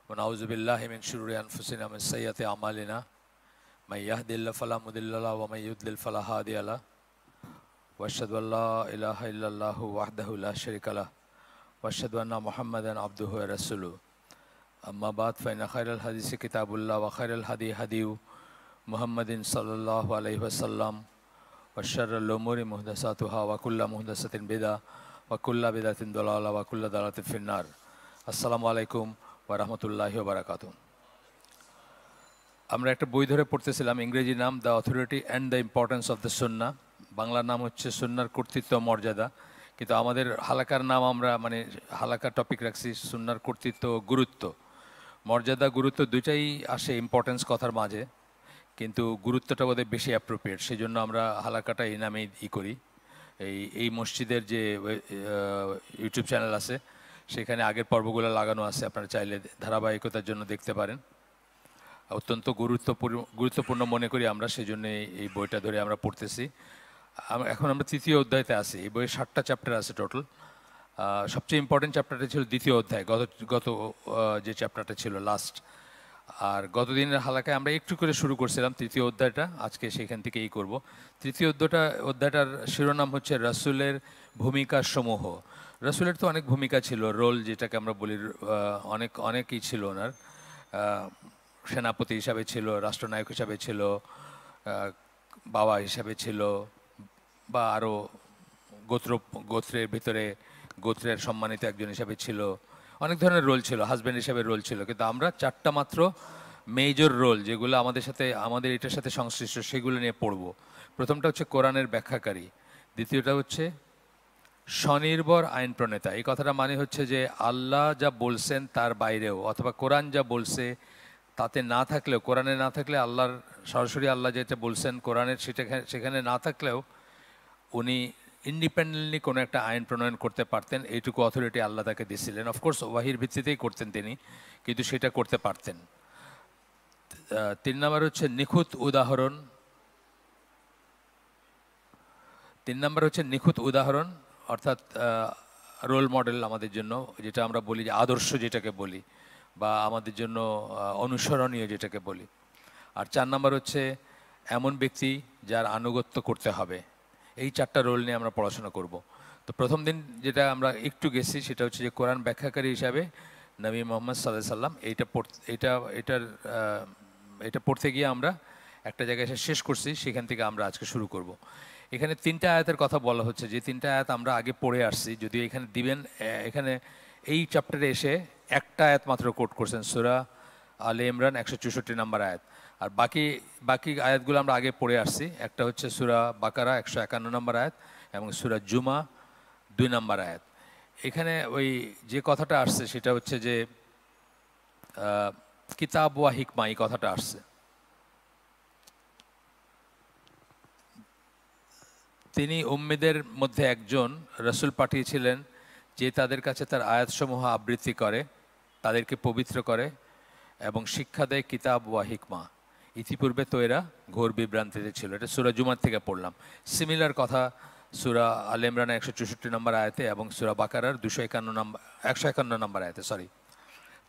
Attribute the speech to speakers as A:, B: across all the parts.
A: ونعوذ بالله من شرور أنفسنا ومن سيئات أعمالنا من يهد الله فلا مضل له ومن يضلل فلا هادي له وأشهد أن لا إله إلا الله وحده لا شريك له وأشهد أن محمدا عبده ورسوله أما بعد فإن خير الحديث كتاب الله وخير الهدي هدي محمد صلى الله عليه وسلم وشر الأمور محدثاتها وكل محدثة بدعة وكل بدعة ضلالة وكل ضلالة في النار السلام عليكم ورحمة الله وبركاته আমরা একটা বই ধরে পড়তেছিলাম ইংরেজি নাম the authority and the importance of the সুন্নাহ বাংলা নাম হচ্ছে সুন্নাহর কর্তৃত্ব মর্যাদা কিন্তু আমাদের হালাকার নাম আমরা মানে হালাকা টপিক রাখছি সুন্নাহর কর্তৃত্ব গুরুত্ব মর্যাদা গুরুত্ব দুইটাই আসে ইম্পর্টেন্স কথার মাঝে কিন্তু গুরুত্বটা বোধহয় বেশি অ্যাপ্রোপ্রিয়েট সেই জন্য আমরা হালাকাটা এই নামেই করি এই মসজিদের যে ইউটিউব চ্যানেল আছে সেখানে আগের পর্বগুলো লাগানো আছে আপনারা চাইলে ধারাবাহিকতার জন্য দেখতে পারেন অত্যন্ত গুরুত্বপূর্ণ মনে করি আমরা সেই জন্য এই বইটা ধরে আমরা পড়তেছি এখন আমরা তৃতীয় অধ্যায়তে আছি এই বইয়ে 7টা চ্যাপ্টার আছে টোটাল সবচেয়ে ইম্পর্টেন্ট চ্যাপ্টারটা ছিল দ্বিতীয় অধ্যায় গত যে চ্যাপ্টারটা ছিল লাস্ট আর গতদিনের হালাকায় আমরা একটু করে শুরু করছিলাম তৃতীয় অধ্যায়টা আজকে সেখান থেকেই করব তৃতীয় অধ্যায়টার শিরোনাম হচ্ছে রাসূলের ভূমিকা সমূহ রাসূলের তো অনেক ভূমিকা ছিল রোল যেটাকে আমরা বলি অনেকই ছিল ওনার সেনাপতি হিসাবে ছিল রাষ্ট্রনায়ক হিসাবে ছিল বাবা হিসাবে ছিল বা আরও গোত্রের ভিতরে গোত্রের সম্মানিত একজন হিসাবে ছিল অনেক ধরনের রোল ছিল হাজব্যান্ড হিসাবে রোল ছিল কিন্তু আমরা 4টা মাত্র মেজর রোল যেগুলো আমাদের এটার সাথে সংশ্লিষ্ট সেগুলো নিয়ে পড়ব প্রথমটা হচ্ছে কোরআনের ব্যাখ্যাকারী দ্বিতীয়টা হচ্ছে স্বনির্ভর আইন প্রণেতা এই কথাটা মানে হচ্ছে যে আল্লাহ যা বলছেন তার বাইরেও অথবা কোরআন যা বলছে তাতে না থাকলেও কোরআনে না থাকলে আল্লাহর সরাসরি আল্লাহ যেটা বলছেন কোরআনের সেখানে না থাকলেও উনি ইন্ডিপেন্ডেন্টলি কোনো একটা আইন প্রণয়ন করতে পারতেন এইটুকু অথরিটি আল্লাহ তাকে দিয়েছিলেন অফকোর্স ওয়াহির ভিত্তিতেই করতেন তিনি কিন্তু সেটা করতে পারতেন 3 নম্বর হচ্ছে নিখুঁত উদাহরণ অর্থাৎ রোল মডেল আমাদের জন্য যেটা আমরা বলি যে আদর্শ যেটাকে বলি বা আমাদের জন্য অনুসরণীয় যেটাকে বলি আর 4 নম্বর হচ্ছে এমন ব্যক্তি যার আনুগত্য করতে হবে এই 4টা রোল নিয়ে আমরা পড়াশোনা করব তো প্রথম দিন যেটা আমরা একটু গেছি সেটা হচ্ছে যে কোরআন ব্যাখ্যাকারী হিসাবে নবী মুহাম্মদ সাল্লাল্লাহু আলাইহি সাল্লাম এটা পড়তে গিয়ে আমরা একটা জায়গায় এসে শেষ করছি সেখান থেকে আমরা আজকে শুরু করব এখানে 3টা আয়াতের কথা বলা হচ্ছে যে 3টা আয়াত আমরা আগে পড়ে আসছি যদিও এখানে দিবেন এখানে এই চ্যাপ্টারে এসে একটা আয়াত মাত্র কোট করছেন সূরা আলে ইমরান 164 নম্বর আয়াত আর বাকি আয়াতগুলো আমরা আগে পড়ে আসছি একটা হচ্ছে সূরা বাকারা 151 নম্বর আয়াত এবং সূরা জুমা 2 নম্বর আয়াত এখানে ওই যে কথাটা আসছে সেটা হচ্ছে যে কিতাব ওয়া হিকমা এই কথাটা আসছে তিনি উম্মীদের মধ্যে একজন রাসূল পাঠিয়েছিলেন যে তাদের কাছে তার আয়াতসমূহ আবৃত্তি করে তাদেরকে পবিত্র করে এবং শিক্ষা দেয় কিতাব ওয়া হিকমা ইতিপূর্বে তো এরা ঘোর বিভ্রান্তিতে ছিল এটা সূরা জুমার থেকে পড়লাম সিমিলার কথা সূরা আলে ইমরানের 164 নম্বর আয়াতে এবং সূরা বাকারার 151 নম্বর আয়াতে সরি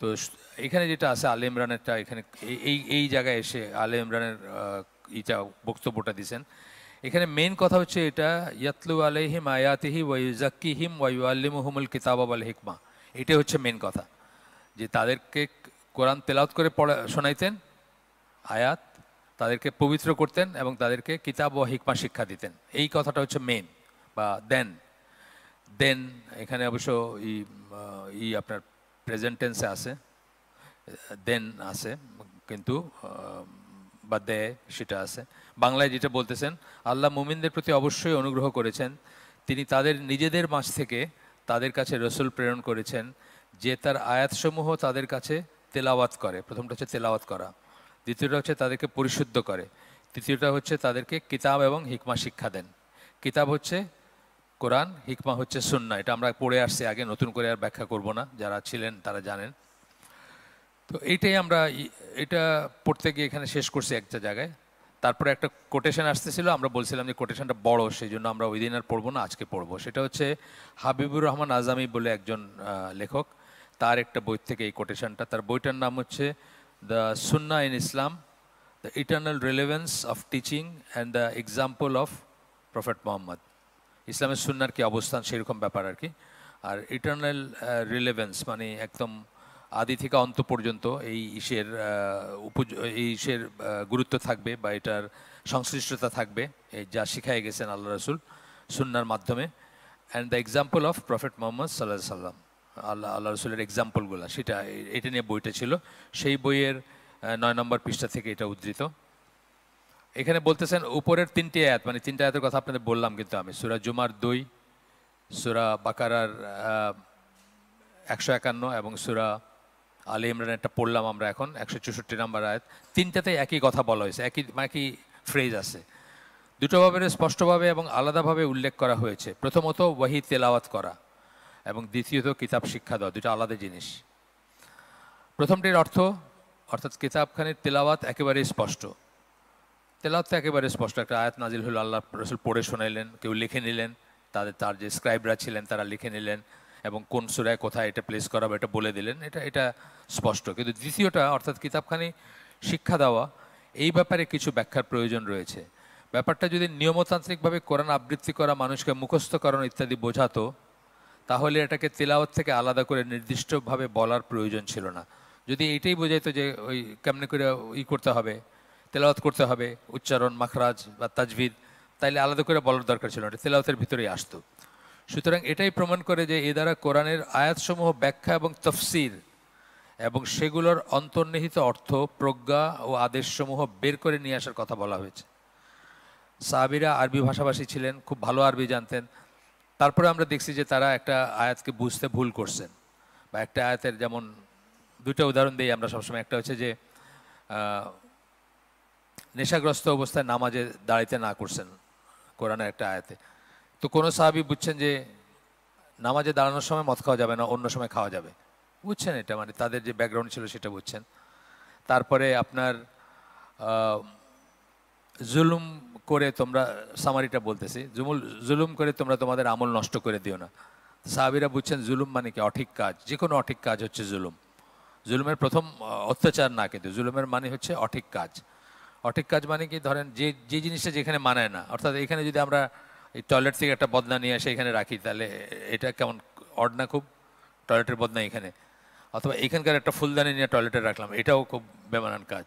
A: তো এখানে যেটা আছে আলে ইমরানেরটা এখানে এই জায়গায় এসে আলে ইমরানের বক্তব্যটা দিয়েছেন এখানে মেইন কথা হচ্ছে এটা ইয়াতলু আলাইহিম আয়াতিহি ওয়া ইউযাক্কিহিম ওয়া ইউআল্লিমুহুমুল কিতাবা ওয়াল হিকমা এটাই হচ্ছে মেইন কথা যে তাদেরকে কোরআন তেলাওয়াত করে শোনাইতেন আয়াত তাদেরকে পবিত্র করতেন এবং তাদেরকে কিতাব ও হিকমা শিক্ষা দিতেন এই কথাটা হচ্ছে মেইন বা দেন এখানে অবশ্য আপনার প্রেজেন্ট টেন্সে আছে দেন আছে কিন্তু বা দেয় সেটা আছে বাংলায় যেটা বলতেছেন আল্লাহ মুমিনদের প্রতি অবশ্যই অনুগ্রহ করেছেন তিনি তাদের নিজেদের মাঝ থেকে তাদের কাছে রসুল প্রেরণ করেছেন যে তার আয়াতসমূহ তাদের কাছে তেলাওয়াত করে প্রথমটা হচ্ছে তেলাওয়াত করা দ্বিতীয়টা হচ্ছে তাদেরকে পরিশুদ্ধ করে তৃতীয়টা হচ্ছে তাদেরকে কিতাব এবং হিকমা শিক্ষা দেন কিতাব হচ্ছে কোরআন হিকমা হচ্ছে সুন্নাহ এটা আমরা পড়ে আসছি আগে নতুন করে আর ব্যাখ্যা করব না যারা ছিলেন তারা জানেন তো এইটাই আমরা এটা পড়তে গিয়ে এখানে শেষ করছি একটা জায়গায় তারপরে একটা কোটেশন আসতেছিল আমরা বলছিলাম যে কোটেশনটা বড় সেই জন্য আমরা ওই দিন আর পড়বো না আজকে পড়বো সেটা হচ্ছে হাবিবুর রহমান আজামি বলে একজন লেখক তার একটা বই থেকে এই কোটেশনটা। তার বইটার নাম হচ্ছে the Sunnah in Islam, the eternal relevance of teaching and the example of prophet Mohammad. ইসলামের সুন্নার কি অবস্থান সেরকম ব্যাপার আর কি। আর ইটার্নাল রিলেভেন্স মানে একদম আদি থেকে অন্ত পর্যন্ত এই ইসের গুরুত্ব থাকবে বা এটার সংশ্লিষ্টতা থাকবে, এই যা শিখাই গেছেন আল্লাহ রসুল সুন্নার মাধ্যমে। And the example of prophet Mohammad সাল্লাহ সাল্লাম, আল্লাহ রসুলের এক্সাম্পলগুলো, সেটা এটা নিয়ে বইটা ছিল। সেই বইয়ের 9 নম্বর পৃষ্ঠা থেকে এটা উদ্ধৃত। এখানে বলতেছেন উপরের 3টি আয়াত, মানে 3টা আয়াতের কথা আপনাদের বললাম, কিন্তু আমি সূরা জুমার 2, সূরা বাকারার 151 এবং সূরা আলে ইমরান একটা পড়লাম আমরা এখন 164 নম্বর আয়াত। 3টাতেই একই কথা বলা হয়েছে, একই ফ্রেজ আছে। দুটোভাবে স্পষ্টভাবে এবং আলাদাভাবে উল্লেখ করা হয়েছে। প্রথমত ওয়াহি তেলাওয়াত করা এবং দ্বিতীয়ত কিতাব শিক্ষা দেওয়া, দুটো আলাদা জিনিস। প্রথমটির অর্থাৎ কিতাবখানির তেলাওয়াত একেবারেই স্পষ্ট। তেলাওয়াত তো একেবারে স্পষ্ট, একটা আয়াত নাজিল হলো, আল্লাহ রসুল পড়ে শোনাইলেন, কেউ লিখে নিলেন, তার যে স্ক্রাইবরা ছিলেন তারা লিখে নিলেন এবং কোন সূরায় কোথায় এটা প্লেস করা হবে এটা বলে দিলেন, এটা স্পষ্ট। কিন্তু দ্বিতীয়টা অর্থাৎ কিতাবখানি শিক্ষা দেওয়া, এই ব্যাপারে কিছু ব্যাখ্যার প্রয়োজন রয়েছে। ব্যাপারটা যদি নিয়মতান্ত্রিকভাবে কোরআন আবৃত্তি করা, মানুষকে মুখস্থ করানো ইত্যাদি বোঝাতো, তাহলে এটাকে তেলাওয়াত থেকে আলাদা করে নির্দিষ্টভাবে বলার প্রয়োজন ছিল না। যদি এইটাই বোঝাইতো যে ওই কেমনে করে করতে হবে, তেলাওয়াত করতে হবে, উচ্চারণ, মাখরাজ বা তাজভিদ, তাইলে আলাদা করে বলার দরকার ছিল না, এটা তেলাওয়াতের ভিতরেই আসতো। সুতরাং এটাই প্রমাণ করে যে এ দ্বারা কোরআনের আয়াতসমূহ ব্যাখ্যা এবং তফসির এবং সেগুলোর অন্তর্নিহিত অর্থ, প্রজ্ঞা ও আদেশসমূহ বের করে নিয়ে আসার কথা বলা হয়েছে। সাহাবীরা আরবি ভাষাভাষী ছিলেন, খুব ভালো আরবি জানতেন। তারপরে আমরা দেখছি যে তারা একটা আয়াতকে বুঝতে ভুল করছেন, বা একটা আয়াতের, যেমন 2টা উদাহরণ দিই আমরা সবসময়। একটা হচ্ছে যে নেশাগ্রস্ত অবস্থায় নামাজে দাঁড়াইতে না করছেন কোরআনের একটা আয়াতে। তো কোনো সাহাবী বুঝছেন যে নামাজে দাঁড়ানোর সময় মদ খাওয়া যাবে না, অন্য সময় খাওয়া যাবে, বুঝছেন এটা, মানে তাদের যে ব্যাকগ্রাউন্ড ছিল সেটা বুঝছেন। তারপরে আপনার জুলুম করে তোমরা, সামারিটা বলতেছি, জুলুম করে তোমরা তোমাদের আমল নষ্ট করে দিও না। সাহাবীরা বুঝছেন জুলুম মানে কি, অঠিক কাজ, যে কোনো অঠিক কাজ হচ্ছে জুলুম। জুলুমের প্রথম অত্যাচার না, কিন্তু জুলুমের মানে হচ্ছে অঠিক কাজ। অঠিক কাজ মানে কি, ধরেন যে জিনিসটা যেখানে মানায় না, অর্থাৎ এখানে যদি আমরা এই টয়লেট থেকে একটা বদনা নিয়ে এসে এখানে রাখি, তাহলে এটা কেমন অড না খুব, টয়লেটের বদনা এখানে, অথবা এখানকার একটা ফুলদানি নিয়ে টয়লেটে রাখলাম, এটাও খুব বেমানান কাজ।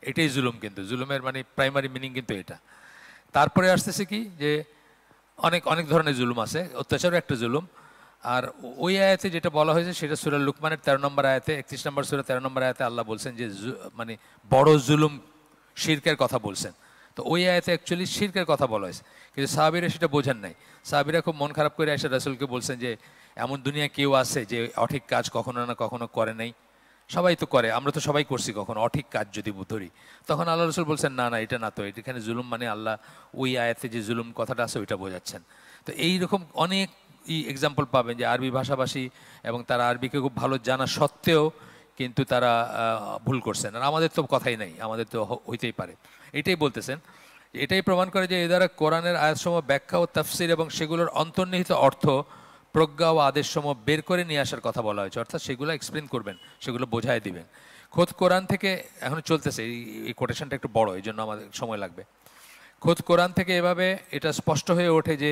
A: এটাই জুলুম, কিন্তু জুলুমের মানে প্রাইমারি মিনিং কিন্তু এটা। তারপরে আসতেছে কি, যে অনেক ধরনের জুলুম আছে, অত্যাচারও একটা জুলুম। আর ওই আয়াতে যেটা বলা হয়েছে সেটা সূরা লুকমানের 13 নম্বর আয়াতে, 31 নম্বর সূরা 13 নম্বর আয়াতে আল্লাহ বলছেন যে মানে বড় জুলুম শিরকের কথা বলছেন। তো ওই আয়াতে অ্যাকচুয়ালি শিরকের কথা বলা হয়েছে, কিন্তু সাহাবীরা সেটা বোঝেন নাই। সাহাবীরা খুব মন খারাপ করে এসে রাসূলকে বলছেন যে এমন দুনিয়া কেউ আছে যে অঠিক কাজ কখনো না কখনো করে নাই? সবাই তো করে, আমরা তো সবাই করছি কখনো, অঠিক কাজ যদি ধরি। তখন আল্লাহ রসুল বলছেন না এটা না, তো এখানে জুলুম মানে আল্লাহ ওই আয়াতে যে জুলুম কথাটা আছে ওইটা বোঝাচ্ছেন। তো এইরকম অনেক এক্সাম্পল পাবেন যে আরবি ভাষাভাষী এবং তারা আরবিকে খুব ভালো জানা সত্ত্বেও কিন্তু তারা ভুল করছেন। আর আমাদের তো কথাই নাই, আমাদের তো হইতেই পারে। এটাই বলতেছেন, এটাই প্রমাণ করে যে এ দ্বারা কোরআনের আয়াতসমূহ ব্যাখ্যা ও তাফসির এবং সেগুলোর অন্তর্নিহিত অর্থ, প্রজ্ঞা ও আদেশসমূহ বের করে নিয়ে আসার কথা বলা হয়েছে, অর্থাৎ সেগুলো এক্সপ্লেন করবেন, সেগুলো বোঝায় দিবেন। খোদ কোরআন থেকে, এখন চলতেছে এই কোটেশনটা একটু বড়, এই জন্য আমাদের সময় লাগবে। খোদ কোরআন থেকে এভাবে এটা স্পষ্ট হয়ে ওঠে যে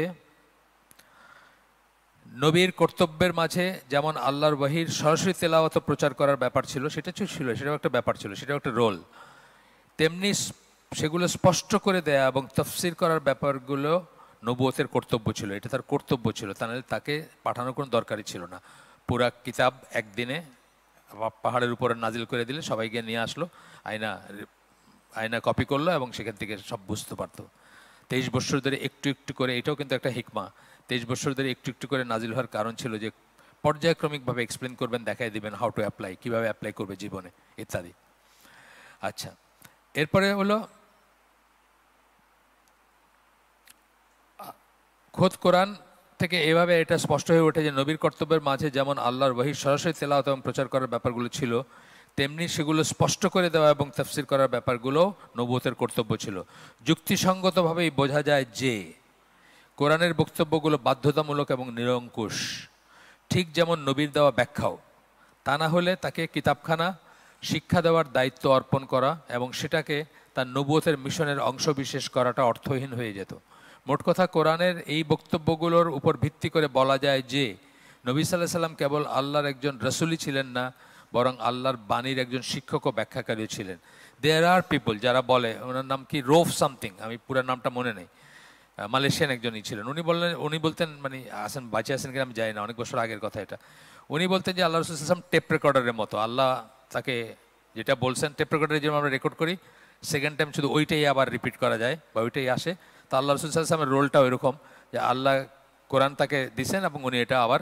A: নবীর কর্তব্যের মাঝে যেমন আল্লাহর ওয়াহির সরাসরি তেলাওয়াত প্রচার করার ব্যাপার ছিল, সেটাও একটা ব্যাপার ছিল, সেটাও একটা রোল, তেমনি সেগুলো স্পষ্ট করে দেয়া এবং তফসির করার ব্যাপারগুলো নবুয়তের কর্তব্য ছিল। এটা তার কর্তব্য ছিল, তাহলে তাকে পাঠানোর কোনো দরকারই ছিল না। পুরা কিতাব একদিনে পাহাড়ের উপরে নাজিল করে দিলে সবাই গিয়ে নিয়ে আসলো, আয়না কপি করলো এবং সেখান থেকে সব বুঝতে পারতো। 23 বছর ধরে একটু একটু করে, এটাও কিন্তু একটা হিকমা, 23 বছর ধরে একটু একটু করে নাজিল হওয়ার কারণ ছিল যে পর্যায়ক্রমিকভাবে এক্সপ্লেন করবেন, দেখাই দিবেন হাউ টু অ্যাপ্লাই, কীভাবে অ্যাপ্লাই করবে জীবনে ইত্যাদি। আচ্ছা, এরপরে হলো খোদ কোরআন থেকে এভাবে এটা স্পষ্ট হয়ে ওঠে যে নবীর কর্তব্যের মাঝে যেমন আল্লাহর ওয়াহির সরাসরি তেলাওয়াত এবং প্রচার করার ব্যাপারগুলো ছিল, তেমনি সেগুলো স্পষ্ট করে দেওয়া এবং তাফসীর করার ব্যাপারগুলো নবুয়তের কর্তব্য ছিল। যুক্তিসঙ্গতভাবেই বোঝা যায় যে কোরআনের বক্তব্যগুলো বাধ্যতামূলক এবং নিরঙ্কুশ, ঠিক যেমন নবীর দেওয়া ব্যাখ্যাও তা না হলে তাকে কিতাবখানা শিক্ষা দেওয়ার দায়িত্ব অর্পণ করা এবং সেটাকে তার নবুয়তের মিশনের অংশবিশেষ করাটা অর্থহীন হয়ে যেত। মোট কথা কোরআনের এই বক্তব্যগুলোর উপর ভিত্তি করে বলা যায় যে নবী সাল্লাল্লাহু আলাইহি সাল্লাম কেবল আল্লাহর একজন রসুলই ছিলেন না, বরং আল্লাহর বাণীর একজন শিক্ষক ও ব্যাখ্যাকারীও ছিলেন। দেয়ার আর পিপল যারা বলে, ওনার নাম কি রোফ সামথিং, আমি পুরো নামটা মনে নেই, মালয়েশিয়ান একজনই ছিলেন। উনি বলতেন, মানে আসেন বাঁচে আছেন কিনা আমি জানি না, অনেক বছর আগের কথা এটা। উনি বলতেন যে আল্লাহ রসুল সাল্লাল্লাহু আলাইহি ওয়াসাল্লাম টেপ রেকর্ডারের মতো, আল্লাহ তাকে যেটা বলছেন টেপ রেকর্ডারে যেমন আমরা রেকর্ড করি, সেকেন্ড টাইম শুধু ওইটাই আবার রিপিট করা যায় বা ওইটাই আসে। তো আল্লাহ রসুল সাল্লাল্লাহু আলাইহি ওয়াসাল্লামের রোলটা ওইরকম যে আল্লাহ কোরআন তাকে দিছেন এবং উনি এটা আবার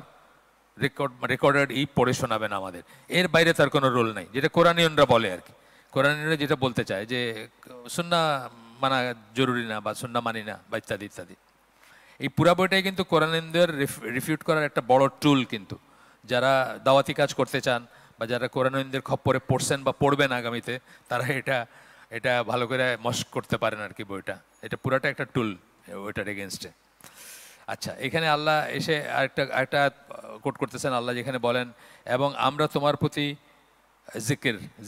A: রেকর্ডেড পড়ে শোনাবেন আমাদের। এর বাইরে তার কোনো রোল নাই, যেটা কোরআনীয়নরা বলে আর কি। কোরআনীয়নরা যেটা বলতে চায় যে সুন্নাহ মানা জরুরি না বা সুন্নাহ মানি না বা ইত্যাদি ইত্যাদি। এই পুরা বইটাই কিন্তু কোরআনীয়নদের রিফিউট করার একটা বড় টুল। কিন্তু যারা দাওয়াতি কাজ করতে চান বা যারা কোরআনীয়নদের খপ্পরে পড়ছেন বা পড়বেন আগামীতে, তারা এটা ভালো করে মস্ক করতে পারেন আর কি বইটা। এটা পুরাটা একটা টুল ওইটার এগেনস্টে। আচ্ছা, এখানে আল্লাহ এসে আরেকটা কোট করতেছেন, আল্লাহ যেখানে বলেন এবং আমরা তোমার প্রতি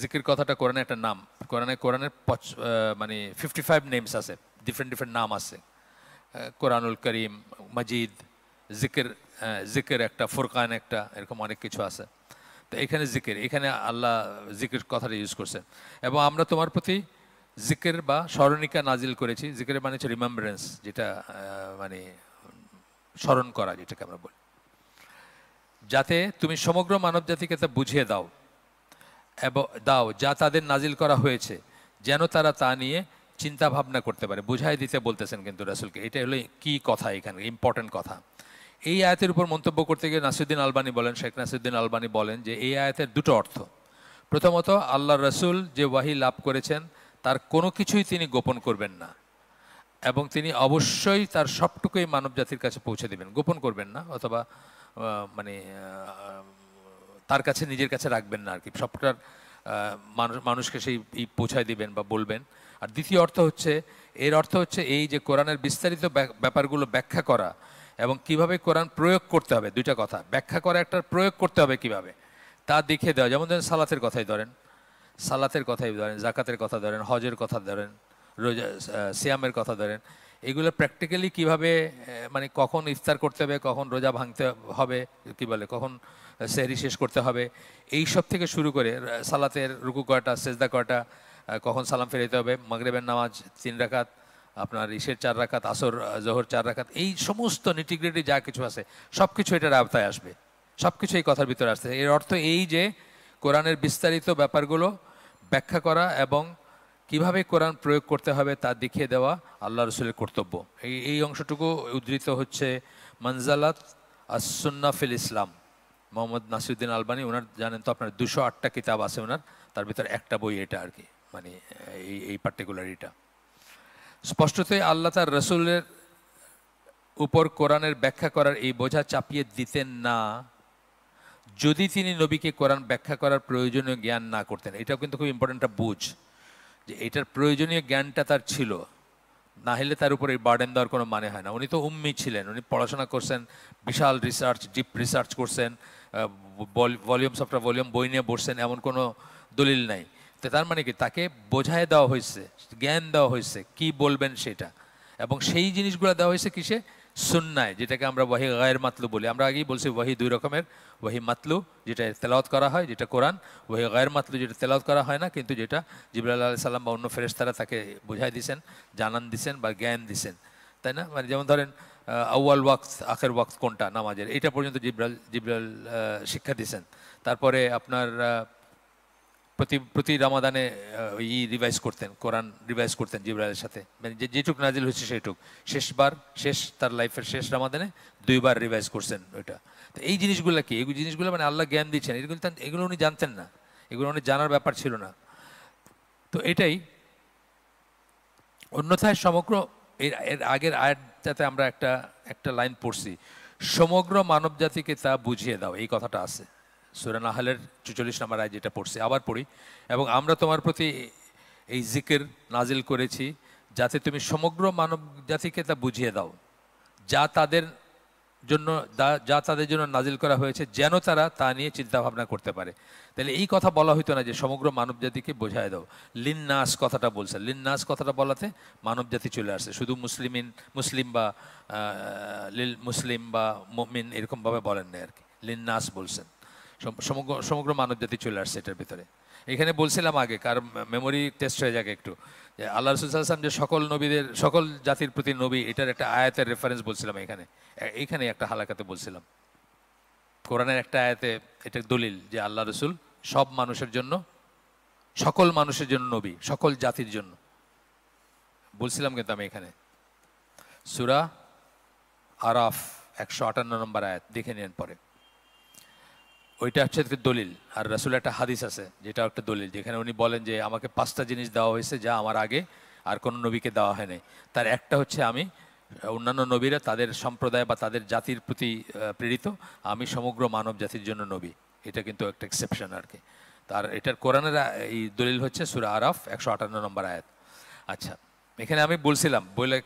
A: জিকির কথাটা কোরআনে একটা নাম, কোরআনের মানে 55 নেমস আছে, ডিফারেন্ট নাম আছে। কোরআনুল করিম, মজিদ, জিকির একটা, ফুরকান একটা, এরকম অনেক কিছু আছে। তো এখানে এখানে আল্লাহ জিকির কথাটা ইউজ করছেন। এবং আমরা তোমার প্রতি জিকির বা স্মরণিকা নাজিল করেছি। জিকিরের মানে হচ্ছে রিমেম্বারেন্স, যেটা মানে স্মরণ করা, যেটাকে আমরা বলি, যাতে তুমি সমগ্র মানব জাতিকে তা বুঝিয়ে দাও যা তাদের নাজিল করা হয়েছে, যেন তারা তা নিয়ে চিন্তা ভাবনা করতে পারে। বুঝাই দিতে বলতেছেন কিন্তু রাসূলকে। এটা হলো কি কথা, এখানে ইম্পর্টেন্ট কথা। এই আয়াতের উপর মন্তব্য করতে গিয়ে শেখ নাসিরুদ্দিন আলবানী বলেন যে এই আয়াতের দুটো অর্থ। প্রথমত, আল্লাহ রসুল যে ওয়াহি লাভ করেছেন তার কোনো কিছুই তিনি গোপন করবেন না এবং তিনি অবশ্যই তার সবটুকুই মানব জাতির কাছে পৌঁছে দেবেন, গোপন করবেন না, অথবা মানে তার কাছে নিজের কাছে রাখবেন না আর কি। সবটার মানুষকে সেই পৌঁছায় দিবেন বা বলবেন। আর দ্বিতীয় অর্থ হচ্ছে, এর অর্থ হচ্ছে এই যে কোরআনের বিস্তারিত ব্যাপারগুলো ব্যাখ্যা করা এবং কিভাবে কোরআন প্রয়োগ করতে হবে। দুইটা কথা, ব্যাখ্যা করা একটা, প্রয়োগ করতে হবে কিভাবে তা দেখিয়ে দেওয়া। যেমন ধরেন সালাতের কথাই ধরেন, জাকাতের কথা ধরেন, হজের কথা ধরেন, রোজা সিয়ামের কথা ধরেন। এগুলো প্র্যাকটিক্যালি কিভাবে, মানে কখন ইফতার করতে হবে, কখন রোজা ভাঙতে হবে, কি বলে, কখন সেহরি শেষ করতে হবে, এই সব থেকে শুরু করে সালাতের রুকু কয়টা, সেজদা কয়টা, কখন সালাম ফেরাইতে হবে, মাগরিবের নামাজ 3 রাকাত, আপনার ইশের 4 রাকাত, আসর জোহর 4 রাকাত, এই সমস্ত নিটিগ্রিটি যা কিছু আছে সব কিছু এটার আওতায় আসবে, সব কিছু এই কথার ভিতরে আসছে। এর অর্থ এই যে কোরআনের বিস্তারিত ব্যাপারগুলো ব্যাখ্যা করা এবং কিভাবে কোরআন প্রয়োগ করতে হবে তা দেখিয়ে দেওয়া আল্লাহ রসুলের কর্তব্য। এই অংশটুকু উদ্ধৃত হচ্ছে মানজালাত আস-সুন্নাহ ফিল ইসলাম, মোহাম্মদ নাসিরুদ্দিন আলবানী। ওনার জানেন তো আপনার 208টা কিতাব আছে ওনার, তার ভিতরে একটা বই এটা আর কি, মানে এই পার্টিকুলার এটা। স্পষ্টতই আল্লাহ তার রসুলের উপর কোরআনের ব্যাখ্যা করার এই বোঝা চাপিয়ে দিতেন না যদি তিনি নবীকে কোরআন ব্যাখ্যা করার প্রয়োজনীয় জ্ঞান না করতেন। এটাও কিন্তু খুব ইম্পর্টেন্ট একটা বুঝ, যে এটার প্রয়োজনীয় জ্ঞানটা তার ছিল, না হলে তার উপর এই বার্ডেন দেওয়ার কোনো মানে হয় না। উনি তো উম্মি ছিলেন, উনি পড়াশোনা করছেন, বিশাল রিসার্চ, ডিপ রিসার্চ করছেন, ভলিউমস আফটার ভলিউম বই নিয়ে বসছেন, এমন কোনো দলিল নাই। তো তার মানে কি, তাকে বোঝায় দেওয়া হয়েছে, জ্ঞান দেওয়া হয়েছে, কি বলবেন সেটা, এবং সেই জিনিসগুলো দেওয়া হয়েছে কিসে, সুন্নায়, যেটাকে আমরা ওয়াহি গায়ের মাতলু বলি। আমরা আগেই বলছি ওয়াহি 2 রকমের, ওয়াহি মাতলু যেটা তেলাওয়াত করা হয়, যেটা কোরআন, ওয়াহি গায়ের মাতলু যেটা তেলাওয়াত করা হয় না, কিন্তু যেটা জিবরাইল আলাইহিস সালাম বা অন্য ফেরেশতারা তাকে বুঝাই দিছেন, জানান দিছেন বা জ্ঞান দিছেন, তাই না? মানে যেমন ধরেন আউয়াল ওয়াক্ত আখের ওয়াক্ত কোনটা নামাজের, এটা পর্যন্ত জিবরাইল শিক্ষা দিছেন। তারপরে আপনার প্রতি রামাদানে রিভাইজ করতেন, কোরআন রিভাইজ করতেন জিবরাইলের সাথে, মানে যেটুক নাজিল হচ্ছে সেইটুক। তার লাইফের শেষ রামাদানে 2 বার রিভাইজ করছেন ওইটা। তো এই জিনিসগুলো কি, এই জিনিসগুলো মানে আল্লাহ জ্ঞান দিচ্ছেন, এগুলো উনি জানতেন না, এগুলো উনি জানার ব্যাপার ছিল না। তো এটাই, অন্যথায় সমগ্র এর আগের আয়াতটাতে আমরা একটা লাইন পড়ছি, সমগ্র মানব জাতিকে তা বুঝিয়ে দাও, এই কথাটা আছে সূরা নাহলের 44 নম্বর আয়াত, যেটা পড়ছি, আবার পড়ি। এবং আমরা তোমার প্রতি এই জিকির নাজিল করেছি যাতে তুমি সমগ্র মানব জাতিকে তা বুঝিয়ে দাও, যা তাদের জন্য যা তাদের জন্য নাজিল করা হয়েছে যেন তারা তা নিয়ে চিন্তা ভাবনা করতে পারে। তাহলে এই কথা বলা হইতো না যে সমগ্র মানবজাতিকে বোঝায় দাও। লিন্নাস কথাটা বলছে, লিন্নাস কথাটা বলাতে মানবজাতি চলে আসছে, শুধু মুসলিম বা লিল মুসলিম বা মুমিন এরকমভাবে বলেন না আর কি, লিন্নাস বলছেন, সমগ্র মানবজাতি চলে আসছে এটার ভিতরে। এখানে বলছিলাম আগে, কার মেমোরি টেস্ট হয়ে যাক একটু, যে আল্লাহ রসুল সাল্লাল্লাহু আলাইহি ওয়াসাল্লাম যে সকল নবীদের, সকল জাতির প্রতি নবী, এটার একটা আয়াতের রেফারেন্স বলছিলাম এইখানে একটা হালাকাতে বলছিলাম। কোরআনের একটা আয়াতে এটা দলিল যে আল্লাহ রসুল সব মানুষের জন্য, সকল মানুষের জন্য নবী, সকল জাতির জন্য বলছিলাম। কিন্তু আমি এখানে সূরা আরাফ 158 নম্বর আয়াত দেখে নিন পরে, ওইটা হচ্ছে একটা দলিল। আর রাসূলের একটা হাদিস আছে যেটা একটা দলিল, যেখানে উনি বলেন যে আমাকে 5টা জিনিস দেওয়া হয়েছে যা আমার আগে আর কোনো নবীকে দেওয়া হয় নাই। তার একটা হচ্ছে আমি, অন্যান্য নবীরা তাদের সম্প্রদায় বা তাদের জাতির প্রতি প্রেরিত, আমি সমগ্র মানব জাতির জন্য নবী। এটা কিন্তু একটা এক্সেপশন আর কি। তার এটার কোরআনের এই দলিল হচ্ছে সূরা আরাফ 158 নম্বর আয়াত। আচ্ছা, এখানে আমি বলছিলাম, বলে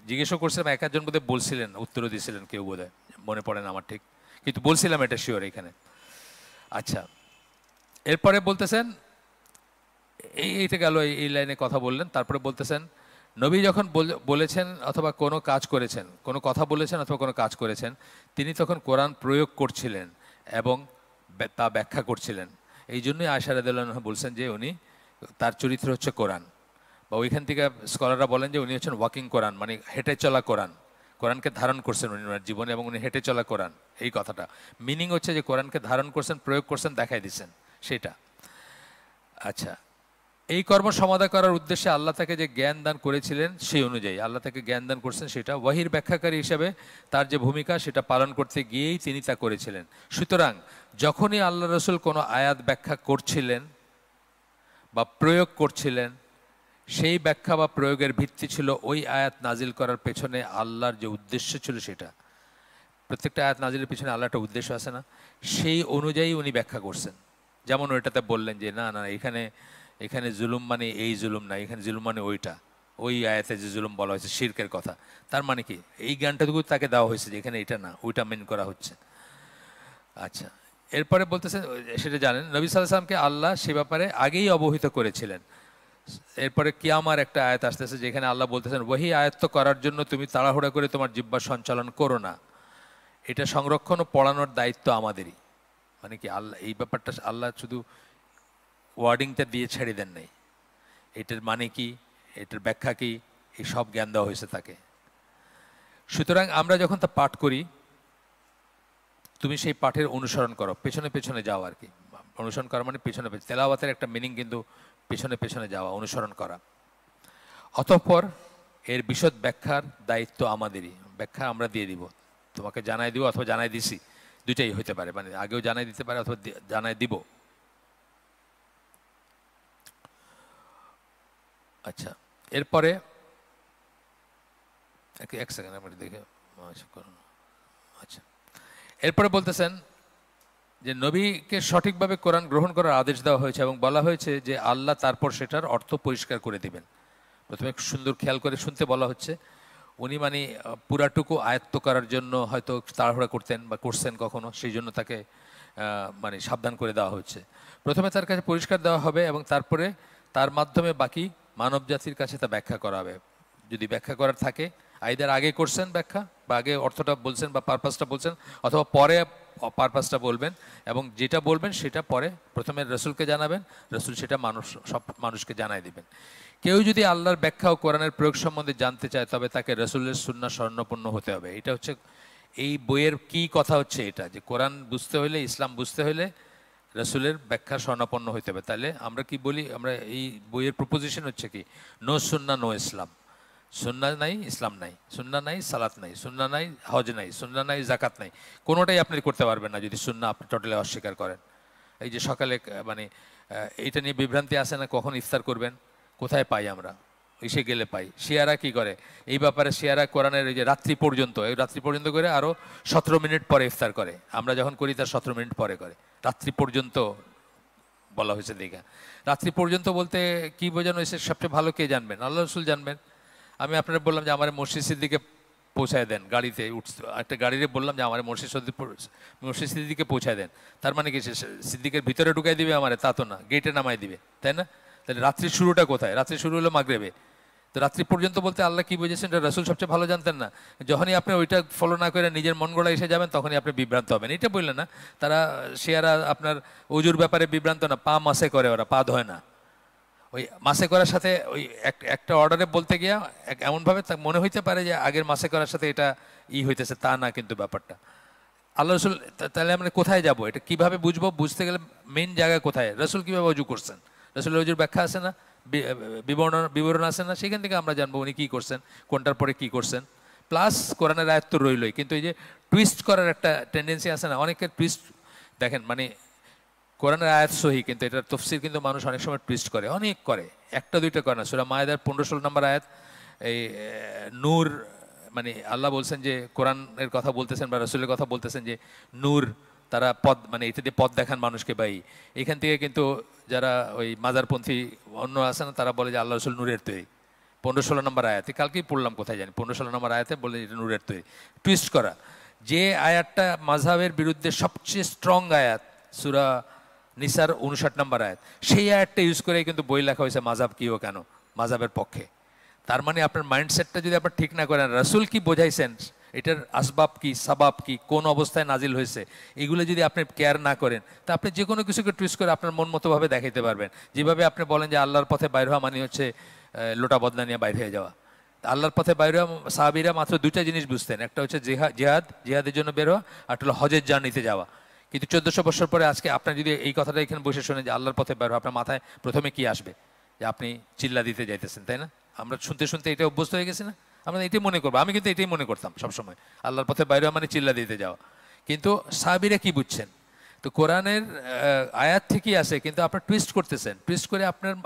A: জিজ্ঞেসও করছিলাম, এক একজন বোধহয় বলছিলেন, উত্তরও দিয়েছিলেন কেউ বোধহয়, মনে পড়ে না আমার ঠিক, কিন্তু বলছিলাম এটা শিওর এখানে। আচ্ছা, এরপরে বলতেছেন, এইটা গেল, এই লাইনে কথা বললেন। তারপরে বলতেছেন নবী যখন বলেছেন অথবা কোনো কাজ করেছেন, কোনো কথা বলেছেন অথবা কোনো কাজ করেছেন, তিনি তখন কোরআন প্রয়োগ করছিলেন এবং তা ব্যাখ্যা করছিলেন। এই জন্যই আয়েশা রাদিয়াল্লাহু আনহা বলছেন যে উনি, তার চরিত্র হচ্ছে কোরআন, বা ওইখান থেকে স্কলাররা বলেন যে উনি হচ্ছেন ওয়াকিং কোরআন, মানে হেঁটে চলা কোরআন। কোরআনকে ধারণ করছেন উনি ওনার জীবনে এবং উনি হেঁটে চলা কোরআন। এই কথাটা মিনিং হচ্ছে যে কোরআনকে ধারণ করছেন, প্রয়োগ করছেন, দেখাই দিচ্ছেন সেটা। আচ্ছা, এই কর্ম সমাধা করার উদ্দেশ্যে আল্লাহ তাকে যে জ্ঞান দান করেছিলেন সেই অনুযায়ী আল্লাহ তাকে জ্ঞান দান করছেন, সেটা ওয়াহির ব্যাখ্যাকারী হিসেবে তার যে ভূমিকা সেটা পালন করতে গিয়েই তিনি তা করেছিলেন। সুতরাং যখনই আল্লাহ রসুল কোনো আয়াত ব্যাখ্যা করছিলেন বা প্রয়োগ করছিলেন, সেই ব্যাখ্যা বা প্রয়োগের ভিত্তি ছিল ওই আয়াত নাজিল করার পেছনে আল্লাহর যে উদ্দেশ্য ছিল সেটা। প্রত্যেকটা আয়াত নাজিলের পিছনে আল্লাহ একটা উদ্দেশ্য আছে না, সেই অনুযায়ী উনি ব্যাখ্যা করছেন। যেমন ওইটাতে বললেন যে না না, এখানে জুলুম মানে এই জুলুম না, এখানে জুলুম মানে ওইটা, ওই আয়াতে যে জুলুম বলা হয়েছে শিরকের কথা, তার মানে কি এই জ্ঞানটাটুকু তাকে দেওয়া হয়েছে যে এখানে এটা না, ওইটা মেন করা হচ্ছে। আচ্ছা, এরপরে বলতেছেন, সেটা জানেন নবী সাল্লাল্লাহু আলাইহি ওয়াসাল্লামকে আল্লাহ সে ব্যাপারে আগেই অবহিত করেছিলেন। এরপরে কিয়ামার একটা আয়াত আসতেছে যেখানে আল্লাহ বলতেছেন ওহী আয়াত্ত করার জন্য তুমি তাড়াহুড়া করে তোমার জিহ্বা সঞ্চালন করো না, এটা সংরক্ষণ ও পড়ানোর দায়িত্ব আমাদেরই। মানে কি আল্লাহ এই ব্যাপারটা আল্লাহ শুধু ওয়ার্ডিংটা দিয়ে ছেড়ে দেন নাই, এটার মানে কি, এটার ব্যাখ্যা কি, এই সব জ্ঞান দেওয়া হয়েছে তাকে। সুতরাং আমরা যখন তা পাঠ করি, তুমি সেই পাঠের অনুসরণ করো, পেছনে পেছনে যাও আর কি। অনুসরণ করা মানে পেছনে পেছনে, তেলাওয়াতের একটা মিনিং কিন্তু পেছনে পেছনে যাওয়া, অনুসরণ করা। অতঃপর এর বিশদ ব্যাখ্যার দায়িত্ব আমাদেরই, ব্যাখ্যা আমরা দিয়ে দিব, তোমাকে জানাই দিব অথবা জানাই দিছি, দুইটাই হতে পারে, মানে আগেও জানাই দিতে পারে অথবা জানাই দিব। আচ্ছা, এরপরে এক সেকেন্ড আমরা দেখে, আচ্ছা, এরপরে বলতেছেন যে নবীকে সঠিকভাবে কোরআন গ্রহণ করার আদেশ দেওয়া হয়েছে এবং বলা হয়েছে যে আল্লাহ তারপর সেটার অর্থ পরিষ্কার করে দিবেন। প্রথমে সুন্দর খেয়াল করে শুনতে বলা হচ্ছে, উনি মানে পুরাটুকু আয়ত্ত করার জন্য হয়তো তাড়াহুড়া করতেন বা করছেন কখনো, সেই জন্য তাকে মানে সাবধান করে দেওয়া হচ্ছে। প্রথমে তার কাছে পরিষ্কার দেওয়া হবে এবং তারপরে তার মাধ্যমে বাকি মানব জাতির কাছে তা ব্যাখ্যা করা হবে। যদি ব্যাখ্যা করার থাকে, আইদার আগে করছেন ব্যাখ্যা বা আগে অর্থটা বলছেন বা পারপাসটা বলছেন, অথবা পরে পারপাসটা বলবেন, এবং যেটা বলবেন সেটা পরে প্রথমে রসুলকে জানাবেন, রসুল সেটা সব মানুষকে জানাই দিবেন। কেউ যদি আল্লাহর ব্যাখ্যা ও কোরআনের প্রয়োগ সম্বন্ধে জানতে চায় তবে তাকে রসুলের সুন্নাহ স্বর্ণপন্ন হতে হবে। এটা হচ্ছে এই বইয়ের কি কথা হচ্ছে, এটা যে কোরআন বুঝতে হলে, ইসলাম বুঝতে হলে রসুলের ব্যাখ্যা স্বর্ণাপন্ন হইতে হবে। তাহলে আমরা কি বলি, আমরা এই বইয়ের প্রপোজিশন হচ্ছে কি, নো সুন্নাহ নো ইসলাম। সুন্নাহ নাই, ইসলাম নাই, সুন্নাহ নাই, সালাত নাই, সুন্নাহ নাই, হজ নাই, সুন্নাহ নাই, জাকাত নাই, কোনোটাই আপনি করতে পারবেন না যদি সুন্নাহ আপনি টোটালি অস্বীকার করেন। এই যে সকালে মানে এইটা নিয়ে বিভ্রান্তি আসে না, কখন ইফতার করবেন, কোথায় পাই আমরা, এসে গেলে পাই। শিয়ারা কি করে এই ব্যাপারে, শিয়ারা কোরআনের এই যে রাত্রি পর্যন্ত, এই রাত্রি পর্যন্ত করে আরও 17 মিনিট পরে ইফতার করে, আমরা যখন করি তার 17 মিনিট পরে করে। রাত্রি পর্যন্ত বলা হয়েছে দীঘা। রাত্রি পর্যন্ত বলতে কি বোঝানো হয়েছে সবচেয়ে ভালো কে জানবেন, আল্লাহ রসুল জানবেন। আমি আপনারা বললাম যে আমার মসজিদের দিকে পৌঁছায় দেন, গাড়িতে একটা গাড়িতে বললাম যে আমার মসজিদ সিদ্দিকে পৌঁছায় দেন, তার মানে কি সে সিদ্দিকের ভিতরে ঢুকাই দিবে আমারে? তা তো না, গেটে নামাই দিবে, তাই না? তাহলে রাত্রির শুরুটা কোথায়? রাত্রি শুরু হলো মাগরিবে। তো রাত্রি পর্যন্ত বলতে আল্লাহ কি বুঝেছেন এটা রাসূল সবচেয়ে ভালো জানতেন না? যখনই আপনি ওইটা ফলো না করে নিজের মন গড়া এসে যাবেন তখনই আপনি বিভ্রান্ত হবেন। এটা বললেন না তারা শিয়ারা আপনার অজুর ব্যাপারে বিভ্রান্ত না, পা মাসে করে, ওরা পা ধয় না। ওই মাসে করার সাথে ওই একটা অর্ডারে বলতে গিয়া এমনভাবে মনে হইতে পারে যে আগের মাসে করার সাথে এটা হইতেছে, তা না কিন্তু ব্যাপারটা। আল্লাহ রসুল তাহলে আমরা কোথায় যাব? এটা কিভাবে বুঝবো? বুঝতে গেলে মেইন জায়গা কোথায়? রসুল কিভাবে অজু করছেন, রসুলের অজুর ব্যাখ্যা আছে না, বিবরণ আছে না, সেখান থেকে আমরা জানবো উনি কী করছেন, কোনটার পরে কী করছেন। প্লাস কোরআনের আয়াত তো রইলই, কিন্তু এই যে টুইস্ট করার একটা টেন্ডেন্সি আছে না অনেকের, টুইস্ট দেখেন মানে কোরআনের আয়াত সহি কিন্তু এটার তফসির কিন্তু মানুষ অনেক সময় টুইস্ট করে, অনেক করে, একটা দুইটা করে না। সূরা মায়েদার 15-16 নম্বর আয়াত, এই নূর মানে আল্লাহ বলছেন যে কোরআনের কথা বলতেছেন বা রসুলের কথা বলতেছেন যে নূর, তারা পদ মানে এটা দিয়ে পদ দেখান মানুষকে। এখান থেকে কিন্তু যারা ওই মাজারপন্থী অন্য আছে না, তারা বলে যে আল্লাহ রসুল নূরের তৈরি। 15-16 নম্বর আয়াতে কালকেই পড়লাম, কোথায় জানি 15-16 নম্বর আয়াতে বলে এটা নূরের তৈরি। টুইস্ট করা, যে আয়াতটা মাযহাবের বিরুদ্ধে সবচেয়ে স্ট্রং আয়াত, সূরা নিসার 59 নম্বর আয়াত, সেই আয়াতটা ইউজ করে কিন্তু বই লেখা হয়েছে মাযহাব কি ও কেন, মাযহাবের পক্ষে। তার মানে আপনার মাইন্ডসেটটা যদি আপনার ঠিক না করেন, রাসূল কি বোঝাইছেন, এটার আসবাব কি, সাবাব কি, কোন অবস্থায় নাজিল হয়েছে, এগুলো যদি আপনি কেয়ার না করেন, তা আপনি যে কোনো কিছুকে টুইস্ট করে আপনার মন মতোভাবে দেখাইতে পারবেন। যেভাবে আপনি বলেন যে আল্লাহর পথে বাইর হওয়া মানে হচ্ছে লোটা বদনা নিয়ে বাইর হয়ে যাওয়া। আল্লাহর পথে বাইর হওয়া, সাহাবীরা মাত্র দুইটা জিনিস বুঝতেন, একটা হচ্ছে জিহাদের জন্য বের হওয়া, আর হলো হজের জার্নিতে যাওয়া। কিন্তু 1400 বছর পরে আজকে আপনার যদি এই কথাটা এখানে বসে শোনেন যে আল্লাহর পথে বের হওয়া, আপনার মাথায় প্রথমে কি আসবে? যে আপনি চিল্লা দিতে যাইতেছেন, তাই না? আমরা শুনতে শুনতে এটা অভ্যস্ত হয়ে গেছি না, আমরা এটাই মনে করবো। আমি কিন্তু এটাই মনে করতাম সবসময়, আল্লাহর পথে বাইরে মানে চিল্লা দিতে যাওয়া। কিন্তু সাহাবীরা কি বুঝছেন? তো কোরআনের আয়াত ঠিকই আছে, কিন্তু আপনার টুইস্ট করতেছেন, টুইস্ট করে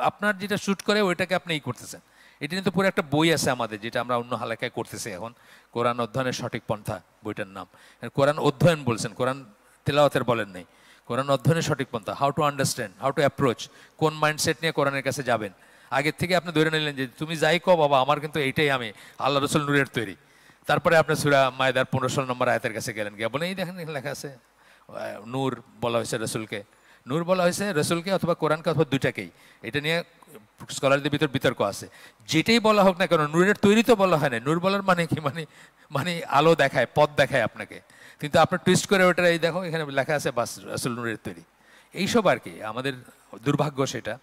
A: আপনার যেটা শ্যুট করে ওইটাকে আপনি করতেছেন। এটা কিন্তু পুরো একটা বই আছে আমাদের, যেটা আমরা অন্য হালাকায় করতেছি এখন, কোরআন অধ্যয়নের সঠিক পন্থা বইটার নাম। কোরআন অধ্যয়ন বলছেন, কোরআন তেলাওয়াতের বলেন নাই। কোরআন অধ্যয়নের সঠিক পন্থা, how to understand, how to approach, কোন মাইন্ডসেট নিয়ে কোরআনের কাছে যাবেন। আগের থেকে আপনি ধরে নিলেন যে তুমি যাই কও বাবা, আমার কিন্তু এইটাই, আমি আল্লাহ রসুল নূরের তৈরি। তারপরে আপনি সূরা মায়েদার 15-16 নম্বর আয়াতের কাছে গেলেন, গিয়ে বলেন এই দেখেন লেখা আছে নূর বলা হয়েছে রসুলকে, নূর বলা হয়েছে রসুলকে অথবা কোরআনকে অথবা দুইটাকেই। এটা নিয়ে স্কলারদের ভিতর বিতর্ক আছে। যেটাই বলা হোক না কেন, নূরের তৈরি তো বলা হয় না। নূর বলার মানে কি, মানে আলো দেখায়, পথ দেখায় আপনাকে, কিন্তু আপনার টুইস্ট করে ওটা এই দেখো এখানে লেখা আছে বাস রসুল নূরের তৈরি। এইসব আর কি আমাদের দুর্ভাগ্য সেটা।